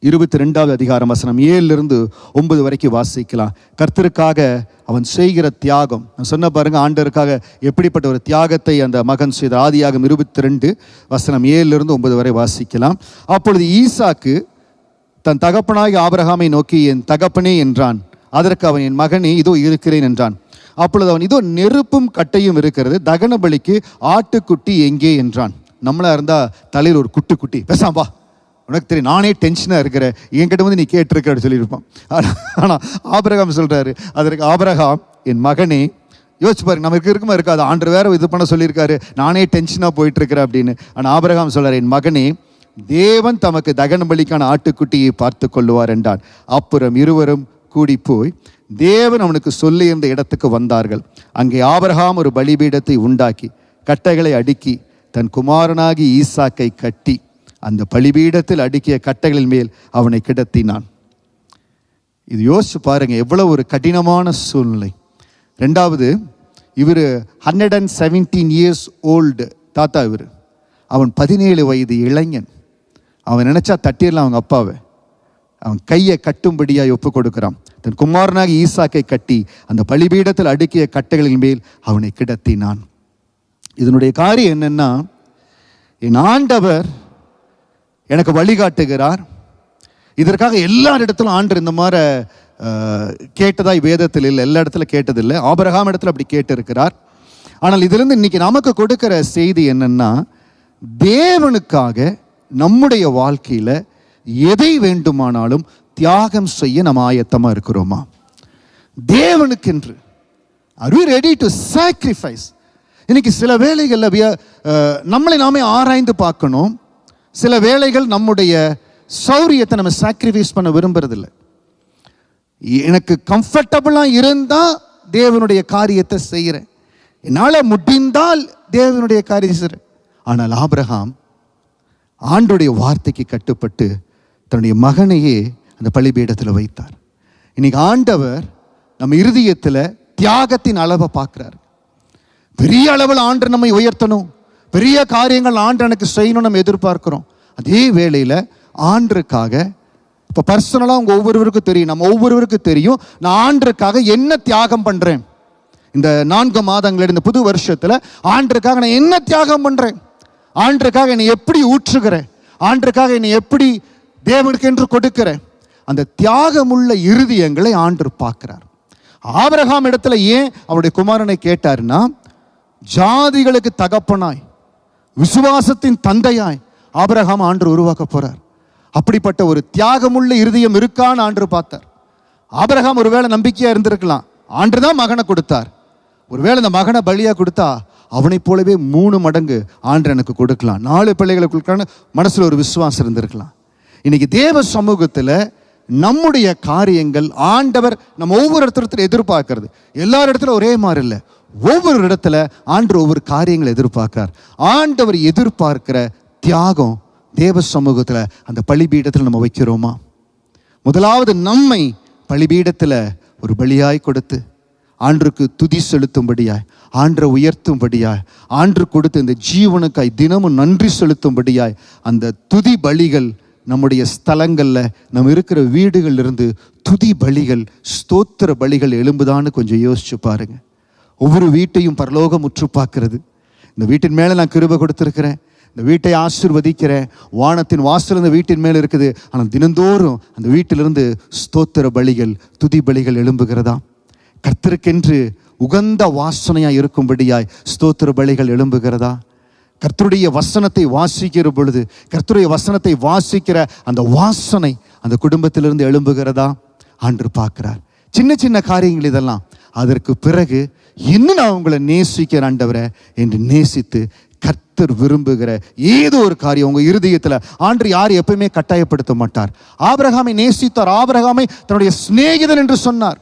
22வது அதிகாரம் வசனம் 7-9 வரைக்கும் வாசிக்கலாம். கர்த்தருக்காக அவன் செய்கிற தியாகம் நான் சொன்ன பாருங்க, ஆண்டவருக்காக எப்படிப்பட்ட ஒரு தியாகத்தை அந்த மகன் செய்த. ஆதியாகமம் 22 வசனம் 7-9 வரை வாசிக்கலாம். அப்பொழுது ஈசாக்கு தன் தகப்பனாகி ஆபிரகாமை நோக்கி, என் தகப்பனே என்றான். அதற்கு அவன், என் மகனே இதோ இருக்கிறேன் என்றான். அப்பொழுது அவன், இதோ நெருப்பும் கட்டையும் இருக்கிறது, தகன பலிக்கு ஆட்டுக்குட்டி எங்கே என்றான். நம்மளா இருந்தா தலையில் ஒரு குட்டி பேசாம்பா, உனக்கு தெரியும் நானே டென்ஷனாக இருக்கிறேன், என்கிட்ட வந்து நீ கேட்டிருக்க சொல்லியிருப்பான். ஆனால் ஆபிரகாம் சொல்றாரு, அதற்கு ஆபிரகாம், என் மகனே, யோசிச்சு பாருங்க, நமக்கு இருக்குமா இருக்காது, ஆண்டவர் வேற இது பண்ண சொல்லியிருக்காரு, நானே டென்ஷனாக போயிட்டு இருக்கிறேன் அப்படின்னு. ஆனால் ஆபிரகாம் சொல்றாரு, என் மகனே, தேவன் தமக்கு தகன பலிக்கான ஆட்டுக்குட்டியை பார்த்து கொள்ளுவார் என்றான். அப்புறம் இருவரும் கூடி போய் தேவன் அவனுக்கு சொல்லியிருந்த இடத்துக்கு வந்தார்கள். அங்கே ஆபிரகாம் ஒரு பலிபீடத்தை உண்டாக்கி கட்டைகளை அடுக்கி தன் குமாரனாகி ஈசாக்கை கட்டி அந்த பலிபீடத்தில் அடுக்கிய கட்டைகளின் மேல் அவனை கிடத்தினான். இது யோசிச்சு பாருங்க, எவ்வளவு ஒரு கடினமான சூழ்நிலை. ரெண்டாவது, இவர் 117 இயர்ஸ் ஓல்டு தாத்தா. இவர் அவன் 17 வயது இளைஞன். அவன் நினைச்சா தட்டிடலாம் அவங்க அப்பாவை. அவன் கையை கட்டும்படியாக ஒப்பு கொடுக்கிறான். தன் குமாரனாக ஈசாக்கை கட்டி அந்த பலிபீடத்தில் அடுக்கிய கட்டைகளின் மேல் அவனை கிடத்தினான். இதனுடைய காரியம் என்னன்னா, என் ஆண்டவர் எனக்கு வழிகாட்டுகிறார். இதற்காக எல்லாரிடத்திலும் ஆண்டவர் இந்த மாதிரி கேட்டதாய் வேதத்தில் இல்லை, எல்லா இடத்துல கேட்டதில்லை. ஆபிரகாம் இடத்துல அப்படி கேட்டிருக்கிறார். ஆனால் இதிலிருந்து இன்னைக்கு நமக்கு கொடுக்கிற செய்தி என்னன்னா, தேவனுக்காக நம்முடைய வாழ்க்கையில் எதை வேண்டுமானாலும் தியாகம் செய்ய நம்ம ஆயத்தமாக இருக்கிறோமா? தேவனுக்கென்று are we ready to sacrifice? இன்னைக்கு சில வேளைகளில் நம்மளை நாமே ஆராய்ந்து பார்க்கணும். சில வேளைகள் நம்முடைய சௌரியத்தை நம்ம சாக்ரிஃபைஸ் பண்ண விரும்புறதில்லை. எனக்கு கம்ஃபர்டபுளாக இருந்தால் தேவனுடைய காரியத்தை செய்கிறேன், என்னால் முடிந்தால் தேவனுடைய காரியத்தை செய்கிறேன். ஆனால் ஆபிரகாம் ஆண்டுடைய வார்த்தைக்கு கட்டுப்பட்டு தன்னுடைய மகனையே அந்த பலிபீடத்தில் வைத்தார். இன்னைக்கு ஆண்டவர் நம்ம இருதயத்தில் தியாகத்தின் அளவை பார்க்குறாரு. பெரிய அளவில் ஆண்டு நம்மை உயர்த்தணும், பெரிய காரியங்கள் ஆண்டு எனக்கு செய்யணும் நம்ம எதிர்பார்க்கிறோம். அதே வேளையில் ஆண்டுக்காக இப்போ பர்சனலாக உங்கள் ஒவ்வொருவருக்கும் தெரியும், நம்ம ஒவ்வொருவருக்கும் தெரியும், நான் ஆண்டுக்காக என்ன தியாகம் பண்ணுறேன். இந்த 4 மாதங்கள் இந்த புது வருஷத்தில் ஆண்டுக்காக நான் என்ன தியாகம் பண்ணுறேன், ஆண்டுக்காக என்னை எப்படி ஊற்றுகிறேன், ஆண்டுக்காக என்னை எப்படி தேவனுக்கு என்று கொடுக்கிறேன். அந்த தியாகமுள்ள இருதயங்களை ஆண்டு பார்க்கிறார். ஆபிரகாம் இடத்துல ஏன் அவருடைய குமாரனை கேட்டார்னா, ஜாதிகளுக்கு தகப்பனாய் விசுவாசத்தின் தந்தையாய் ஆபிரகாம் ஆண்டு உருவாக்க போறார். அப்படிப்பட்ட ஒரு தியாகமுள்ள இருதயம் இருக்கான்னு ஆண்டு பார்த்தார். ஆபிரகாம் ஒருவேளை நம்பிக்கையா இருந்திருக்கலாம், ஆண்டு தான் மகனை கொடுத்தார். ஒருவேளை இந்த மகனை பலியா கொடுத்தா அவனை போலவே 3 மடங்கு ஆண்டு எனக்கு கொடுக்கலாம், 4 பிள்ளைகளை கொடுக்கலான்னு மனசுல ஒரு விசுவாசம் இருந்திருக்கலாம். இன்னைக்கு தேவ சமூகத்தில் நம்முடைய காரியங்கள் ஆண்டவர் நம்ம ஒவ்வொரு இடத்துல எதிர்பார்க்கிறது எல்லார் இடத்துல ஒரே மாதிரி இல்லை. ஒவ்வொரு இடத்துல ஆண்டு ஒவ்வொரு காரியங்களை எதிர்பார்க்கிறார். ஆண்டவர் எதிர்பார்க்கிற தியாகம் தேவ சமூகத்தில் அந்த பலிபீடத்தில் நம்ம வைக்கிறோமா? முதலாவது நம்மை பலிபீடத்தில் ஒரு பலியாய் கொடுத்து ஆண்டுக்கு துதி செலுத்தும்படியாய், ஆண்டரை உயர்த்தும்படியாய், ஆண்டு கொடுத்து இந்த ஜீவனுக்காய் தினமும் நன்றி செலுத்தும்படியாய் அந்த துதி பலிகள் நம்முடைய ஸ்தலங்களில் நம்ம இருக்கிற வீடுகளிலிருந்து துதி பலிகள், ஸ்தோத்திர பலிகள் எழும்புதான்னு கொஞ்சம் யோசிச்சு பாருங்க. ஒவ்வொரு வீட்டையும் பரலோகம் உற்று பார்க்கிறது. இந்த வீட்டின் மேலே நான் கிருபை கொடுத்துருக்கிறேன், இந்த வீட்டை ஆசீர்வதிக்கிறேன், வானத்தின் வாசல் இந்த வீட்டின் மேலே இருக்குது. ஆனால் தினந்தோறும் அந்த வீட்டிலிருந்து ஸ்தோத்திர பலிகள், துதி பலிகள் எழும்புகிறதா? கர்த்தருக்கென்று உகந்த வாசனையாய் இருக்கும்படியாய் ஸ்தோத்திர பலிகள் எழும்புகிறதா? கர்த்தருடைய வசனத்தை வாசிக்கிற பொழுது கர்த்தருடைய வசனத்தை வாசிக்கிற அந்த வாசனை அந்த குடும்பத்திலிருந்து எழும்புகிறதா? ஆண்டு பார்க்கிறார். சின்ன சின்ன காரியங்கள் இதெல்லாம். அதற்கு பிறகு இன்னும் நான் உங்களை நேசிக்கிற ஆண்டவரை என்று நேசித்து கர்த்தர் விரும்புகிற ஏதோ ஒரு காரியம் உங்கள் இருதயத்தில் ஆண்டு யார் எப்பயுமே கட்டாயப்படுத்த மாட்டார். ஆபிரகாமை நேசித்தார், ஆபிரகாமை தன்னுடைய சிநேகிதன் என்று சொன்னார்.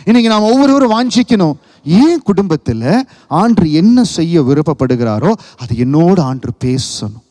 இன்னைக்கு நாம் ஒவ்வொருவரும் வாஞ்சிக்கணும், ஏன் குடும்பத்தில் ஆண்டு என்ன செய்ய விருப்பப்படுகிறாரோ அது என்னோடு ஆண்டு பேசணும்.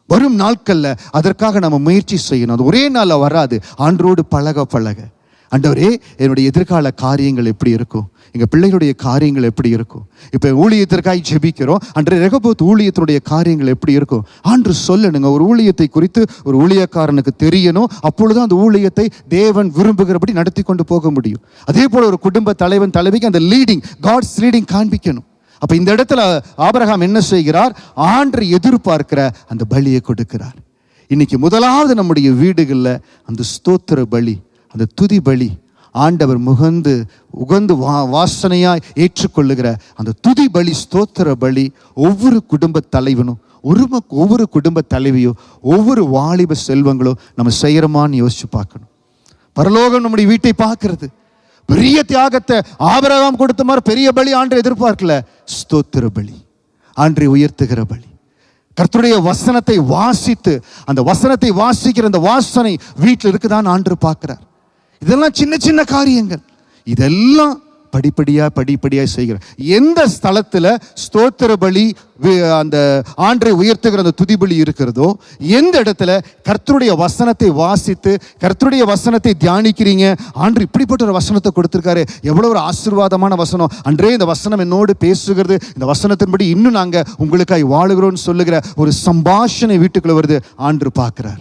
வரும் நாட்களில் அதற்காக நம்ம முயற்சி செய்யணும். அது ஒரே நாளில் வராது. ஆண்டோடு பழக பழக ஆண்டவரே என்னுடைய எதிர்கால காரியங்கள் எப்படி இருக்கும், எங்கள் பிள்ளைகளுடைய காரியங்கள் எப்படி இருக்கும். இப்போ ஊழியத்திற்காக ஜெபிக்கிறோம், அன்றைய ரெகோபோத் ஊழியத்தினுடைய காரியங்கள் எப்படி இருக்கும் ஆண்டு சொல்லணுங்க. ஒரு ஊழியத்தை குறித்து ஒரு ஊழியக்காரனுக்கு தெரியணும். அப்பொழுது அந்த ஊழியத்தை தேவன் விரும்புகிறபடி நடத்தி கொண்டு போக முடியும். அதே போல் ஒரு குடும்ப தலைவன் தலைவிக்கு அந்த லீடிங், காட்ஸ் லீடிங் காண்பிக்கணும். அப்போ இந்த இடத்துல ஆபிரகாம் என்ன செய்கிறார்? ஆண்டு எதிர்பார்க்கிற அந்த பலியை கொடுக்கிறார். இன்னைக்கு முதலாவது நம்முடைய வீடுகளில் அந்த ஸ்தோத்திர பலி, அந்த துதி பலி, ஆண்டவர் உகந்து வாசனையாய் ஏற்றுக்கொள்ளுகிற அந்த துதி பலி, ஸ்தோத்திர பலி ஒவ்வொரு குடும்ப தலைவனும் ஒவ்வொரு குடும்ப தலைவியோ ஒவ்வொரு வாலிப செல்வங்களோ நம்ம செய்கிறோமான்னு யோசிச்சு பார்க்கணும். பரலோகம் நம்முடைய வீட்டை பார்க்கிறது. பெரிய தியாகத்தை ஆபிரகாம் கொடுத்த மாதிரி பெரிய பலி ஆண்டு எதிர்பார்க்கல. ஸ்தோத்திர பலி, ஆண்டை உயர்த்துகிற பலி, கர்த்தருடைய வசனத்தை வாசித்து அந்த வசனத்தை வாசிக்கிற அந்த வாசனை வீட்டில் இருக்குதான் ஆண்டு பார்க்கிறார். இதெல்லாம் சின்ன சின்ன காரியங்கள். இதெல்லாம் படிப்படியாக செய்கிறார். எந்த ஸ்தலத்தில் ஸ்தோத்திர பலி, அந்த ஆண்டை உயர்த்துகிற அந்த துதிபலி இருக்கிறதோ, எந்த இடத்துல கர்த்தருடைய வசனத்தை வாசித்து கர்த்தருடைய வசனத்தை தியானிக்கிறீங்க, ஆண்டு இப்படிப்பட்ட ஒரு வசனத்தை கொடுத்துருக்காரு, எவ்வளோ ஒரு ஆசீர்வாதமான வசனம், அன்றே இந்த வசனம் என்னோடு பேசுகிறது, இந்த வசனத்தின்படி இன்னும் நாங்கள் உங்களுக்காய் வாழுகிறோன்னு சொல்லுகிற ஒரு சம்பாஷணை வீட்டுக்குள்ள வருது. ஆண்டு பார்க்கிறார்.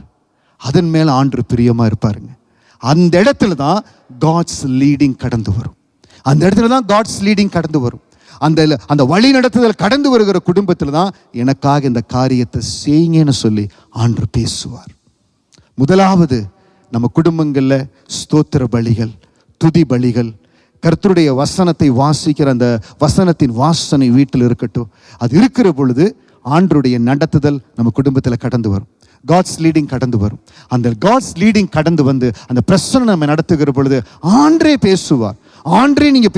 அதன் மேலே ஆண்டு பிரியமாக இருப்பாருங்க. அந்த இடத்துல தான் காட்ஸ் லீடிங் கடந்து வரும். அந்த இடத்துல தான் காட்ஸ் லீடிங் கடந்து வரும். அந்த வழி நடத்துதல் கடந்து வருகிற குடும்பத்தில் தான் எனக்காக இந்த காரியத்தை செய்யுங்கன்னு சொல்லி ஆண்டு பேசுவார். முதலாவது நம்ம குடும்பங்களில் ஸ்தோத்திர பலிகள், துதி பலிகள், கர்த்தருடைய வசனத்தை வாசிக்கிற அந்த வசனத்தின் வாசனை வீட்டில் இருக்கட்டும். அது இருக்கிற பொழுது ஆண்டருடைய நடத்துதல் நம்ம குடும்பத்தில் கடந்து வரும். காட்ஸ் லீடிங் கடந்து வரும். அந்த காட்ஸ் லீடிங் கடந்து வந்து அந்த பிரச்சனை நம்ம நடத்துகிற பொழுது ஆண்டரே பேசுவார். ஆண்டரே நீங்கள்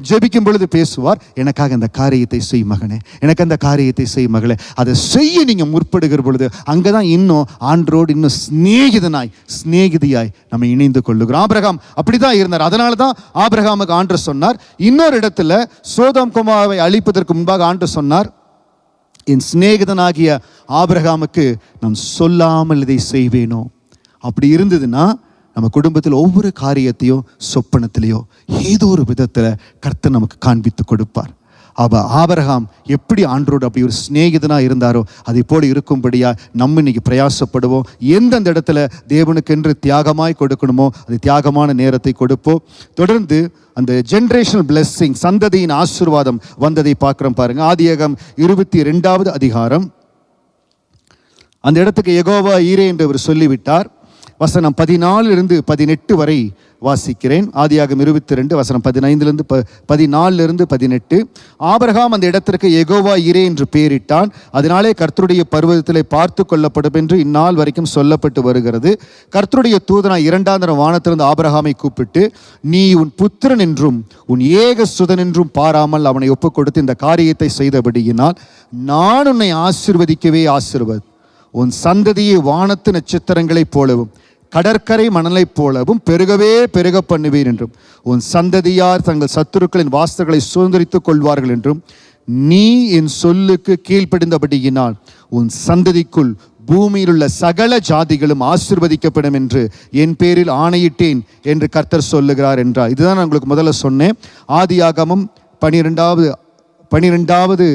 ஜெபிக்கும் பொழுது பேசுவார். எனக்காக அந்த காரியத்தை செய் மகனே, எனக்கு அந்த காரியத்தை செய் மகளே. அதை செய்ய நீங்கள் முற்படுகிற பொழுது அங்கே தான் இன்னும் ஆண்டரோடு இன்னும் சிநேகிதியாய் நம்ம இணைந்து கொள்ளுகிறோம். ஆபிரகாம் அப்படி தான் இருந்தார். அதனால தான் ஆபிரகாமுக்கு ஆண்டவர் சொன்னார். இன்னொரு இடத்துல சோதோம் கொமோராவை அழிப்பதற்கு முன்பாக ஆண்டவர் சொன்னார், என் சிநேகிதனாகிய ஆபிரகாமுக்கு நான் சொல்லாமல் இதை செய்வேனோ. அப்படி இருந்ததுன்னா நம்ம குடும்பத்தில் ஒவ்வொரு காரியத்தையும் சொப்பனத்திலேயோ ஏதோ ஒரு விதத்தில் கர்த்தர் நமக்கு காண்பித்து கொடுப்பார். ஆபிரகாம் எப்படி ஆண்டரோடு அப்படி ஒரு சிநேகிதனாக இருந்தாரோ அதை போல இருக்கும்படியா நம்ம இன்னைக்கு பிரயாசப்படுவோம். எந்தெந்த இடத்துல தேவனுக்கென்று தியாகமாய் கொடுக்கணுமோ அது தியாகமான நேரத்தை கொடுப்போம். தொடர்ந்து அந்த ஜெனரேஷனல் பிளெஸ்ஸிங், சந்ததியின் ஆசீர்வாதம் வந்ததை பார்க்குறோம் பாருங்க. ஆதியாகமம் 22வது அதிகாரம். அந்த இடத்துக்கு யெகோவா ஈரே என்று அவர் சொல்லிவிட்டார். வசனம் 14-18 வரை வாசிக்கிறேன். ஆதியாகமம் 22 வசனம் 15-14-18. ஆபிரகாம் அந்த இடத்திற்கு யெகோவா ஈரே என்று பெயரிட்டான். அதனாலே கர்த்தருடைய பர்வதத்திலே பார்த்து கொள்ளப்படும் என்று இந்நாள் வரைக்கும் சொல்லப்பட்டு வருகிறது. கர்த்தருடைய தூதனாய் 2ஆம் வானத்திலிருந்து ஆபிரகாமை கூப்பிட்டு, நீ உன் புத்திரன் என்றும் உன் ஏக சுதன் என்றும் பாராமல் அவனை ஒப்புக் கொடுத்து இந்த காரியத்தை செய்தபடியினால் நான் உன்னை ஆசீர்வதிக்கவே ஆசீர்வதி, உன் சந்ததியை வானத்து நட்சத்திரங்களைப் போலவும் கடற்கரை மணலைப் போலவும் பெருகவே பெருக பண்ணுவேன் என்றும், உன் சந்ததியார் தங்கள் சத்துருக்களின் வாசல்களை சுதந்திரித்துக் கொள்வார்கள் என்றும், நீ என் சொல்லுக்கு கீழ்ப்படிந்தபடியினால் உன் சந்ததிக்குள் பூமியில் உள்ள சகல ஜாதிகளும் ஆசீர்வதிக்கப்படும் என்று என் பேரில் ஆணையிட்டேன் என்று கர்த்தர் சொல்லுகிறார் என்றார். இதுதான் நான் உங்களுக்கு முதல்ல சொன்னேன். ஆதியாகமம் 12வது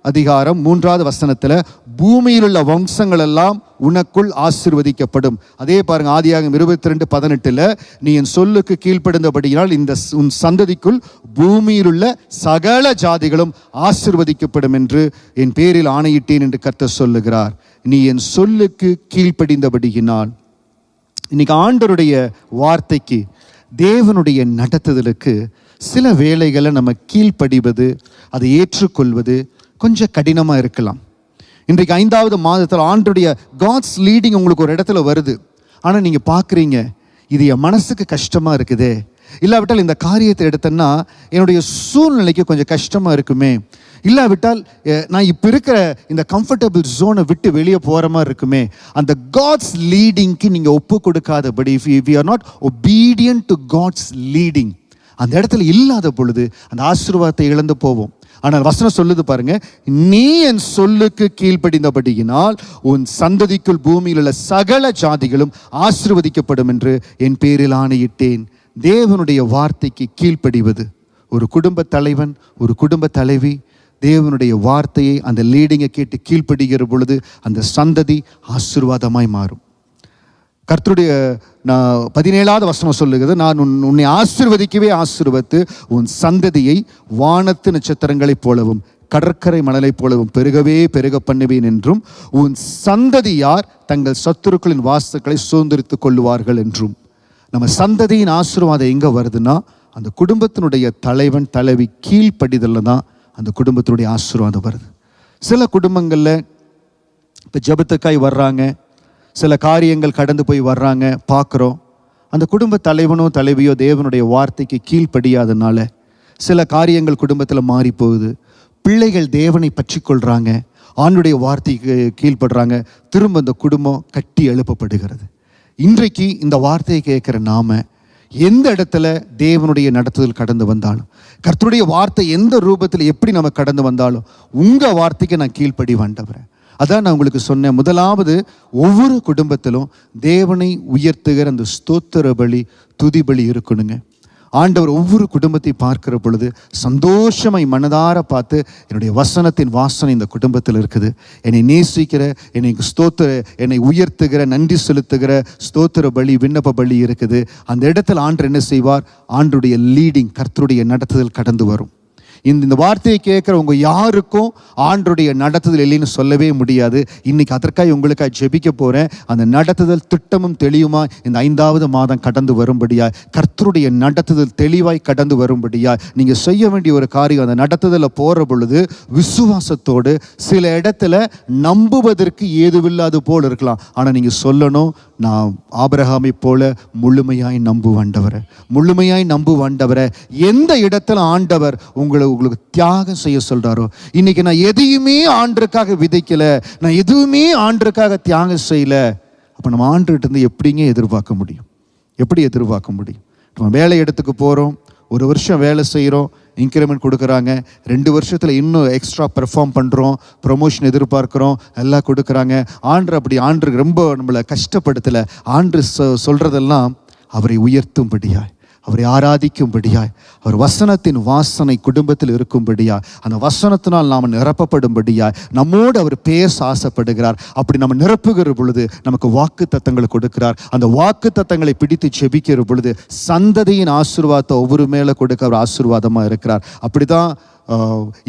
அதிகாரம் 3வது வசனத்தில் பூமியில் உள்ள வம்சங்கள் எல்லாம் உனக்குள் ஆசீர்வதிக்கப்படும். அதே பாருங்க, ஆதியாகமம் 22:18, நீ என் சொல்லுக்கு கீழ்ப்படிந்தபடியால் இந்த உன் சந்ததிக்குள் பூமியில் உள்ள சகல ஜாதிகளும் ஆசீர்வதிக்கப்படும் என்று என் பேரில் ஆணையிட்டேன் என்று கர்த்தர் சொல்லுகிறார். நீ என் சொல்லுக்கு கீழ்ப்படிந்தபடியினால். இன்னைக்கு ஆண்டவருடைய வார்த்தைக்கு, தேவனுடைய நடத்துதலுக்கு சில வேளைகளை நம்ம கீழ்ப்படிவது, அதை ஏற்றுக்கொள்வது கொஞ்சம் கடினமாக இருக்கலாம். இன்றைக்கு 5வது மாதத்தில் ஆண்டருடைய காட்ஸ் லீடிங் உங்களுக்கு ஒரு இடத்துல வருது. ஆனால் நீங்கள் பார்க்குறீங்க, இது என் மனசுக்கு கஷ்டமாக இருக்குதே, இல்லாவிட்டால் இந்த காரியத்தை எடுத்தேன்னா என்னுடைய சூழ்நிலைக்கு கொஞ்சம் கஷ்டமாக இருக்குமே, இல்லாவிட்டால் நான் இப்போ இருக்கிற இந்த கம்ஃபர்டபுள் ஜோனை விட்டு வெளியே போகிற மாதிரி இருக்குமே. அந்த காட்ஸ் லீடிங்க்கு நீங்கள் ஒப்பு கொடுக்காதபடி, if we are not obedient to God's leading, அந்த இடத்துல இல்லாத பொழுது அந்த ஆசீர்வாதத்தை இழந்து போவோம். ஆனால் வசனம் சொல்லுது பாருங்க, நீ என் சொல்லுக்கு கீழ்ப்படிந்தபடியினால் உன் சந்ததிக்குள் பூமியில் உள்ள சகல ஜாதிகளும் ஆசீர்வதிக்கப்படும் என்று என் பேரில் ஆணையிட்டேன். தேவனுடைய வார்த்தைக்கு கீழ்ப்படிவது, ஒரு குடும்ப தலைவன், ஒரு குடும்ப தலைவி தேவனுடைய வார்த்தையை, அந்த லீடிங்கை கேட்டு கீழ்ப்படுகிற பொழுது அந்த சந்ததி ஆசீர்வாதமாய் மாறும். கர்த்தருடைய 17வது வசனம் சொல்லுகிறது, நான் உன்னை ஆசீர்வதிக்கவே ஆசீர்வதித்து உன் சந்ததியை வானத்து நட்சத்திரங்களைப் போலவும் கடற்கரை மணலைப் போலவும் பெருகவே பெருக பண்ணுவேன் என்றும், உன் சந்ததியார் தங்கள் சத்துருக்களின் வாசல்களை சுதந்திரித்துக் கொள்வார்கள் என்றும். நம்ம சந்ததியின் ஆசீர்வாதம் எங்கே வருதுன்னா, அந்த குடும்பத்தினுடைய தலைவன் தலைவி கீழ்ப்படிதல்ல தான் அந்த குடும்பத்தினுடைய ஆசீர்வாதம் வருது. சில குடும்பங்களில் இப்போ ஜெபத்துக்காய் வர்றாங்க, சில காரியங்கள் கடந்து போய் வர்றாங்க, பார்க்குறோம். அந்த குடும்ப தலைவனோ தலைவியோ தேவனுடைய வார்த்தைக்கு கீழ்ப்படியாதனால சில காரியங்கள் குடும்பத்தில் மாறி போகுது. பிள்ளைகள் தேவனை பற்றி கொள்கிறாங்க, ஆண்டுடைய வார்த்தைக்கு கீழ்ப்படுறாங்க, திரும்ப அந்த குடும்பம் கட்டி எழுப்பப்படுகிறது. இன்றைக்கு இந்த வார்த்தையை கேட்குற நாம எந்த இடத்துல தேவனுடைய நடத்துதல் கடந்து வந்தாலும், கர்த்தருடைய வார்த்தை எந்த ரூபத்தில் எப்படி நம்ம கடந்து வந்தாலும், உங்கள் வார்த்தைக்கு நான் கீழ்ப்படி வேண்டவரேன். அதான் நான் உங்களுக்கு சொன்னேன், முதலாவது ஒவ்வொரு குடும்பத்திலும் தேவனை உயர்த்துகிற அந்த ஸ்தோத்திர பலி, துதி பலி இருக்கணுங்க. ஆண்டவர் ஒவ்வொரு குடும்பத்தை பார்க்கிற பொழுது சந்தோஷமாய் மனதார பார்த்து, என்னுடைய வசனத்தின் வாசனை இந்த குடும்பத்தில் இருக்குது, என்னை நேசிக்கிற, என்னை என்னை உயர்த்துகிற, நன்றி செலுத்துகிற ஸ்தோத்திர பலி, விண்ணப்ப பலி இருக்குது. அந்த இடத்துல ஆண்டவர் என்ன செய்வார்? ஆண்டுடைய லீடிங், கர்த்தருடைய நடத்துதல் கடந்து வரும். இந்த வார்த்தையை கேட்குற உங்க யாருக்கும் ஆண்டருடைய நடத்துதல் இல்லைன்னு சொல்லவே முடியாது. இன்னைக்கு அதற்காக உங்களுக்காக ஜெபிக்க போறேன். அந்த நடத்துதல் திட்டமும் தெளிவுமா இந்த 5வது மாதம் கடந்து வரும்படியாய், கர்த்தருடைய நடத்துதல் தெளிவாய் கடந்து வரும்படியாய் நீங்க செய்ய வேண்டிய ஒரு காரியம், அந்த நடத்துதல போற பொழுது விசுவாசத்தோடு, சில இடத்துல நம்புவதற்கு ஏதுவில்லாது போல் இருக்கலாம், ஆனா நீங்க சொல்லணும், நான் ஆபிரகாமை போல முழுமையாய் நம்புவாண்டவரை, முழுமையாய் நம்புவாண்டவரை. எந்த இடத்துல ஆண்டவர் உங்களுக்கு தியாகம் செய்ய சொல்றாரோ, இன்னைக்கு நான் எதையுமே ஆண்டருக்காக விதைக்கல, நான் எதுவுமே ஆண்டருக்காக தியாகம் செய்யல, அப்ப நம்ம ஆண்டர்கிட்ட இருந்து எப்படிங்க எதிர்பார்க்க முடியும்? எப்படி எதிர்பார்க்க முடியும்? நம்ம வேலை இடத்துக்கு போறோம், 1 வருஷம் வேலை செய்கிறோம், இன்க்ரிமெண்ட் கொடுக்குறாங்க, 2 வருஷத்தில் இன்னும் எக்ஸ்ட்ரா பெர்ஃபார்ம் பண்ணுறோம், ப்ரொமோஷன் எதிர்பார்க்குறோம், எல்லாம் கொடுக்குறாங்க. ஆண்டருக்கு ரொம்ப நம்மளை கஷ்டப்படுத்தலை. ஆண்டு சொல்கிறதெல்லாம் அவரை உயர்த்தும்படியாய், அவரை ஆராதிக்கும்படியாய், அவர் வசனத்தின் வாசனை குடும்பத்தில் இருக்கும்படியாய், அந்த வசனத்தினால் நாம் நிரப்பப்படும்படியாய் நம்மோடு அவர் பேச ஆசைப்படுகிறார். அப்படி நம்ம நிரப்புகிற பொழுது நமக்கு வாக்கு தத்தங்களை கொடுக்கிறார். அந்த வாக்கு தத்தங்களை பிடித்து செபிக்கிற பொழுது சந்ததியின் ஆசீர்வாதத்தை ஒவ்வொரு மேலே கொடுக்க அவர் ஆசீர்வாதமாக இருக்கிறார். அப்படிதான்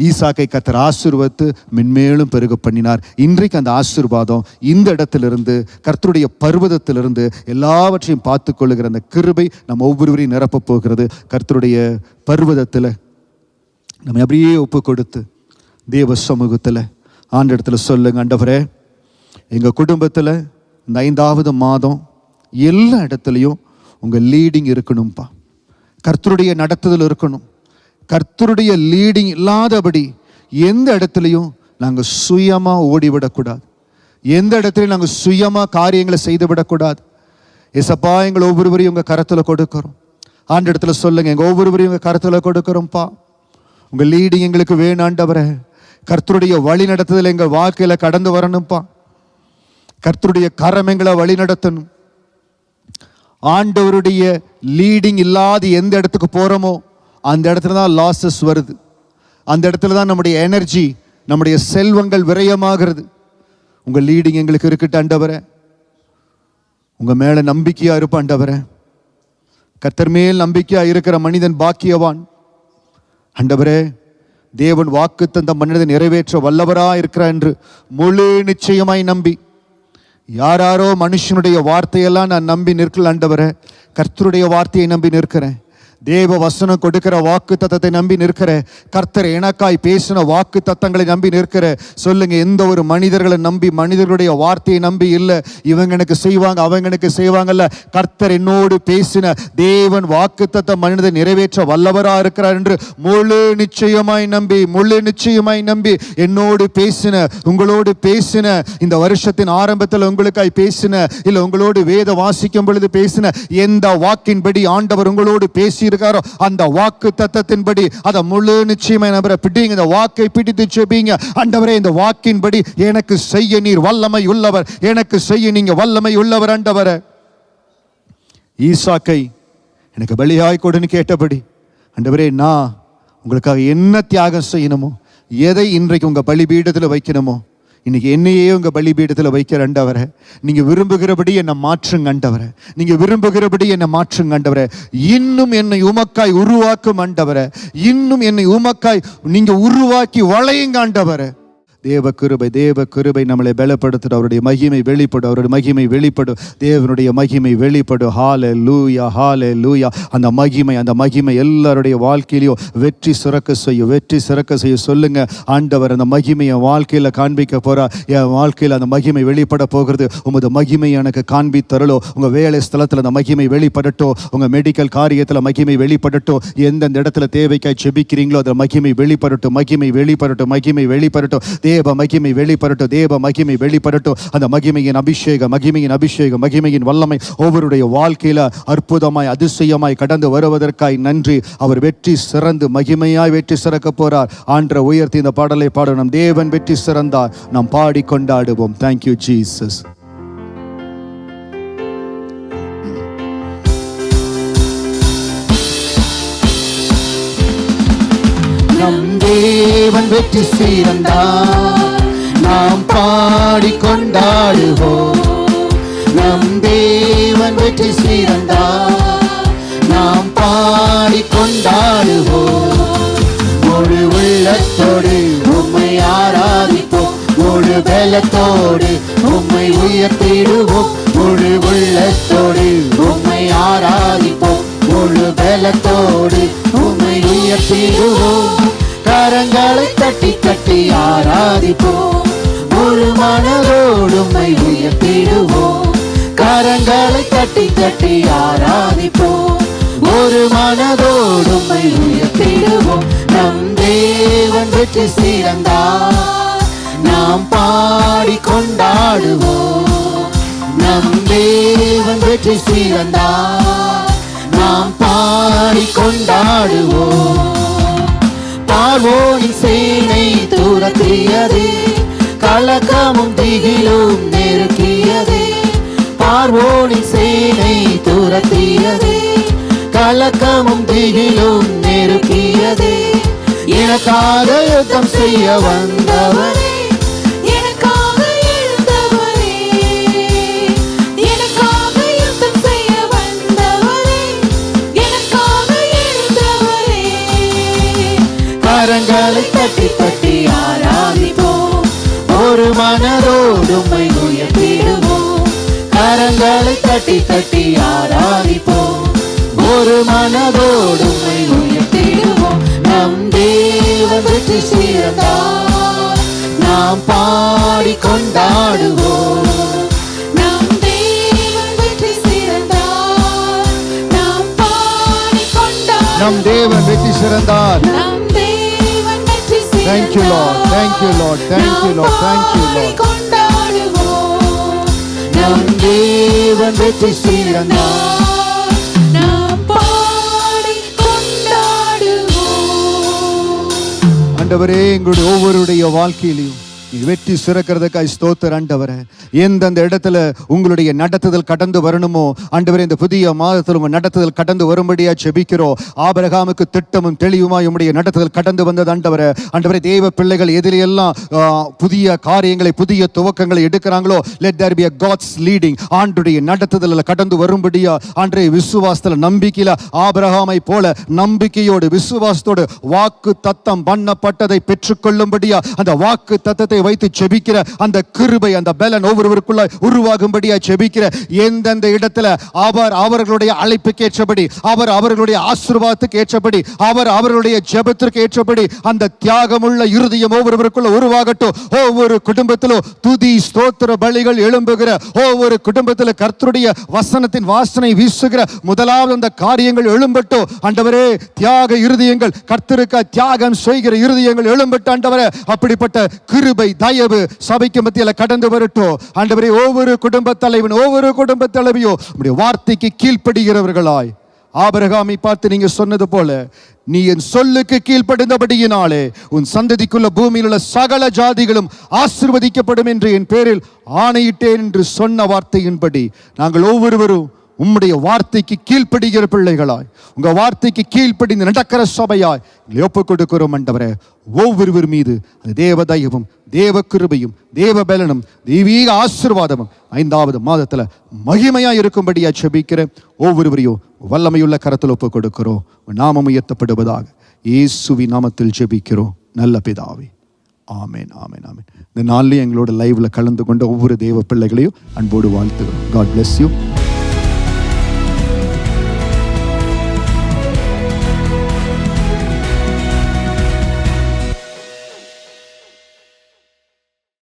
ஈசாக்கை கர்த்தர் ஆசீர்வதித்து மென்மேலும் பெருக பண்ணினார். இன்றைக்கு அந்த ஆசீர்வாதம் இந்த இடத்திலிருந்து, கர்த்தருடைய பர்வதத்திலிருந்து எல்லாவற்றையும் பார்த்து கொள்ளுகிற அந்த கிருபை நம்ம ஒவ்வொருவரையும் நிரப்ப போகிறது. கர்த்தருடைய பர்வதத்தில் நம்ம அப்படியே ஒப்பு கொடுத்து தேவ சமூகத்தில் ஆண்டவரிடத்துல சொல்லுங்க, ஆண்டவரே எங்கள் குடும்பத்தில் இந்த 5வது மாதம் எல்லா இடத்துலையும் உங்கள் லீடிங் இருக்கணும்ப்பா, கர்த்தருடைய நடத்துதல் இருக்கணும். கர்த்தருடைய லீடிங் இல்லாதபடி எந்த இடத்துலையும் நாங்கள் சுயமாக ஓடிவிடக்கூடாது, எந்த இடத்துலையும் நாங்கள் சுயமாக காரியங்களை செய்து விடக்கூடாது. ஏசப்பா எங்களை ஒவ்வொருவரையும் உங்கள் கரத்தில் கொடுக்குறோம். ஆண்ட இடத்துல சொல்லுங்க, எங்கள் ஒவ்வொருவரையும் உங்கள் கரத்தில் கொடுக்குறோம்ப்பா, உங்கள் லீடிங் எங்களுக்கு வேணும் ஆண்டவரே. கர்த்தருடைய வழி நடத்துதல் எங்கள் வாழ்க்கையில் கடந்து வரணும்ப்பா. கர்த்தருடைய கரம் எங்களை வழி நடத்தணும். ஆண்டவருடைய லீடிங் இல்லாத எந்த இடத்துக்கு போகிறோமோ அந்த இடத்துல தான் லாஸஸ் வருது, அந்த இடத்துல தான் நம்முடைய எனர்ஜி, நம்முடைய செல்வங்கள் விரயமாகிறது. உங்கள் லீடிங் எங்களுக்கு இருக்கட்டும் ஆண்டவரே, உங்கள் மேலே நம்பிக்கையாக இருப்பான் ஆண்டவரே. கர்த்தர் மேல் நம்பிக்கையாக இருக்கிற மனிதன் பாக்கியவான் ஆண்டவரே. தேவன் வாக்கு தந்த மனிதன் நிறைவேற்ற வல்லவராக இருக்கிறார் என்று முழு நிச்சயமாய் நம்பி, யாரோ மனுஷனுடைய வார்த்தையெல்லாம் நான் நம்பி நிற்கல ஆண்டவரே, கர்த்தருடைய வார்த்தையை நம்பி நிற்கிறேன். தேவ வசனம் கொடுக்கிற வாக்கு தத்தத்தை நம்பி நிற்கிற, கர்த்தர் எனக்காய் பேசின வாக்கு தத்தங்களை நம்பி நிற்கிற. சொல்லுங்க, எந்த ஒரு மனிதர்களை நம்பி, மனிதர்களுடைய வார்த்தையை நம்பி இல்லை, இவங்க எனக்கு செய்வாங்க அவங்க எனக்கு செய்வாங்கல்ல, கர்த்தர் என்னோடு பேசின தேவன் வாக்கு தத்த மனிதன் நிறைவேற்ற வல்லவரா இருக்கிறார் என்று முழு நிச்சயமாய் நம்பி, முழு நிச்சயமாய் நம்பி என்னோடு பேசின, உங்களோடு பேசின, இந்த வருஷத்தின் ஆரம்பத்தில் உங்களுக்காய் பேசின, இல்லை உங்களோடு வேத வாசிக்கும் பொழுது பேசின எந்த வாக்கின்படி ஆண்டவர் உங்களோடு பேசி இருக்காரோ அந்த வாக்கு தத்தத்தின்படி அதை முழு நிச்சயமாய் நம்புற பிடிங்க. இந்த வாக்கை பிடித்து செபிங்க, ஆண்டவரே இந்த வாக்கின்படி எனக்கு செய்ய நீர் வல்லமை உள்ளவர், எனக்கு செய்ய நீங்க வல்லமை உள்ளவர் ஆண்டவரே. ஈசாக்கை எனக்கு பலியாய் கொடுன்னு கேட்டபடி ஆண்டவரே, நான் உங்களுக்காக என்ன தியாகம் செய்யணுமோ, எதை இன்றைக்கு உங்க பலிபீடத்தில் வைக்கணுமோ, இன்னைக்கு என்னையே உங்க பலிபீடத்தில் வைக்கிற ஆண்டவரே. நீங்க விரும்புகிறபடி என்னை மாற்றுங்க ஆண்டவரே, நீங்க விரும்புகிறபடி என்னை மாற்றுங்க ஆண்டவரே. இன்னும் என்னை உமக்காய் உருவாக்கும் ஆண்டவரே, இன்னும் என்னை உமக்காய் நீங்க உருவாக்கி வளையுங்க ஆண்டவரே. தேவ கிருபை நம்மளை பலப்படுத்தும். அவருடைய மகிமை வெளிப்படும், அவருடைய மகிமை வெளிப்படும், தேவனுடைய மகிமை வெளிப்படும். ஹல்லேலூயா, ஹல்லேலூயா. அந்த மகிமை எல்லாருடைய வாழ்க்கையிலையும் வெற்றி சிறக்க செய்ய சொல்லுங்க. ஆண்டவர் அந்த மகிமையை வாழ்க்கையில் காண்பிக்க போறா. என் வாழ்க்கையில் அந்த மகிமை வெளிப்பட போகிறது. உமது மகிமை எனக்கு காண்பித்தரலோ, உங்க வேலை ஸ்தலத்தில் அந்த மகிமை வெளிப்படட்டும், உங்க மெடிக்கல் காரியத்தில் மகிமை வெளிப்படட்டும், எந்தெந்த இடத்துல தேவைக்காய் ஜெபிக்கிறீங்களோ அந்த மகிமை வெளிப்படட்டும், மகிமை வெளிப்படட்டும். தேவ மகிமை வெளிப்படட்டும். அந்த மகிமையின் அபிஷேகம், மகிமையின் வல்லமை ஒவ்வொருடைய வாழ்க்கையில அற்புதமாய் அதிசயமாய் கடந்து வருவதற்காய் நன்றி. அவர் வெற்றி சிறந்து மகிமையாய் வெற்றி சிறக்க போறார். ஆண்டவரை உயர்த்தி இந்த பாடலை பாடணும். தேவன் வெற்றி சிறந்தார், நாம் பாடி கொண்டாடுவோம். Thank you Jesus. நம் தேவன் வெற்றி சிறந்தார், நாம் பாடி கொண்டாடுவோம். நம் தேவன் வெற்றி சிறந்தார், நாம் பாடி கொண்டாடுவோம். முழு பலத்தோடு உம்மை உயர்த்திடுவோம், முழு உள்ளத்தோடு உம்மை ஆராதிப்போம், முழு பலத்தோடு உம்மை உயர்த்திடுவோம், கரங்களை தட்டி தட்டி ஆராதிப்போம், முழு மனதோடு உம்மை உயர்த்திடுவோம், கரங்களை தட்டி தட்டி ஆராதிப்போம், ஒரு மனதோடு உம்மை உயர்த்திடுவோம். நம் தேவன் வெற்றி சிறந்தார், நாம் பாடி கொண்டாடுவோம், நம் தேவன் வெற்றி சிறந்தார், நாம் பாடி கொண்டாடுவோம். பார்வோனின் சேனை துரத்தியதே, கலக்கமும் திகிலும் நெருக்கியதே, பார்வோனின் சேனை துரத்தியதே, கலக்கமும் திகிலும் நெருக்கியதே, எனக்காக யுத்தம் செய்ய வந்தவரே, எனக்காக எழுந்தவரே, எனக்காக யுத்தம் செய்ய வந்தவரே, எனக்காக எழுந்தவரே, கரங்களை தட்டி தட்டி ஆராதிப்போம், ஒரு மனதோடு உம்மை உயர்த்திடுவோம், கரங்களை தட்டி தட்டி ஆராதிப்போம், ஒரு மனதோடு உம்மை உயர்த்திடுவோம். நம் தேவன் வெற்றி சிறந்தார், நாம் பாடி கொண்டாடுவோம், நம் தேவன் வெற்றி சிறந்தார், நாம் பாடி கொண்டாடுவோம், நம் தேவன் வெற்றி சிறந்தார். நம் தேவன் வெற்றி சிறந்தார். Thank you Lord, thank you Lord, thank you Lord, thank you Lord. கொண்டாடுவோம், நம் தேவன் வெற்றி சிறந்தார். நாம் பாடி கொண்டாடுவோம். ஆண்டவரே, எங்களுடைய ஒவ்வொருடைய வாழ்க்கையிலையும் நீ வெற்றி சிறக்கிறதுக்காய் ஸ்தோத்திரம் ஆண்டவரே. எந்தெந்த இடத்துல உங்களுடைய நடத்துதல் கடந்து வரணுமோ ஆண்டவரே, இந்த புதிய மாதத்தில் உங்கள் நடத்துதல் கடந்து வரும்படியா ஜெபிக்கிறோம். ஆபிரகாமுக்கு திட்டமும் தெளிவுமாய் உம்முடைய நடத்துதல் கடந்து வந்தது ஆண்டவரே. ஆண்டவரே, தேவ பிள்ளைகள் எதிலெல்லாம் புதிய காரியங்களை புதிய துவக்கங்களை எடுக்கிறாங்களோ, let there be a God's leading, ஆண்டுடைய நடத்துதலில் கடந்து வரும்படியா ஆண்டவரே, விசுவாசத்தில் நம்பிக்கையில் ஆபிரகாமை போல நம்பிக்கையோடு விசுவாசத்தோடு வாக்கு தத்தம் பண்ணப்பட்டதை பெற்றுக்கொள்ளும்படியா அந்த வாக்கு தத்தத்தை வைத்து ஜெபிக்கிற அந்த கிருபை அந்த பலன் ஒவ்வொருவருக்குள்ள உருவாகும்படியா ஜெபிக்கிற. எந்தெந்த இடத்துல அவர்களுடைய அழைப்புக்கு ஏற்றபடி, அவர்களுடைய ஆசீர்வாதத்துக்கு ஏற்றபடி, அவர்களுடைய ஜெபத்திற்கு ஏற்றபடி அந்த தியாகமுள்ள இருதயம் ஒவ்வொருவருக்குள்ள உருவாகட்டும். ஒவ்வொரு குடும்பத்திலும் துதி ஸ்தோத்திர பலிகள் எழும்புகிற, ஒவ்வொரு குடும்பத்தில் கர்த்தருடைய வசனத்தின் வாசனை வீசுகிற முதலாவது அந்த காரியங்கள் எழும்பட்டும் ஆண்டவரே. தியாக இருதயங்கள், கர்த்தருக்கு தியாகம் செய்கிற இருதயங்கள் எழும்பட்டு ஆண்டவரே. அப்படிப்பட்ட கிருபை தயவு சபைக்கு மத்தியில் கடந்து வரட்டும் ஆண்டவரே. ஒவ்வொரு குடும்ப தலைவன் ஒவ்வொரு குடும்ப தலைவியோ உம்முடைய வார்த்தைக்கு கீழ்ப்படுகிறவர்களாய், ஆபிரகாமை பார்த்து நீங்க சொன்னது போல, நீ என் சொல்லுக்கு கீழ்ப்படிந்தபடியினாலே உன் சந்ததிக்குள்ள பூமியில் உள்ள சகல ஜாதிகளும் ஆசீர்வதிக்கப்படும் என்று என் பேரில் ஆணையிட்டேன் என்று சொன்ன வார்த்தையின்படி நாங்கள் ஒவ்வொருவரும் உம்முடைய வார்த்தைக்கு கீழ்ப்படுகிற பிள்ளைகளாய், உங்க வார்த்தைக்கு கீழ்ப்படிந்து நடக்கிற சபையாய் ஒப்புக் கொடுக்கிறோம் ஆண்டவரே. ஒவ்வொருவர் மீது தேவ தயவும் தேவ கிருபையும் தேவ பலனும் தெய்வீக ஆசீர்வாதமும் 5வது மாதத்துல மகிமையா இருக்கும்படியா ஜெபிக்கிற ஒவ்வொருவரையும் வல்லமையுள்ள கரத்தில் ஒப்புக் கொடுக்கிறோம். நாமம் உயர்த்தப்படுவதாக இயேசுவின் நாமத்தில் ஜெபிக்கிறோம் நல்ல பிதாவே. ஆமென், ஆமென், ஆமென். இந்த நாளிலே எங்களோட லைவ்ல கலந்து கொண்ட ஒவ்வொரு தேவ பிள்ளைகளையும் அன்போடு வாழ்த்துகிறோம். God bless you.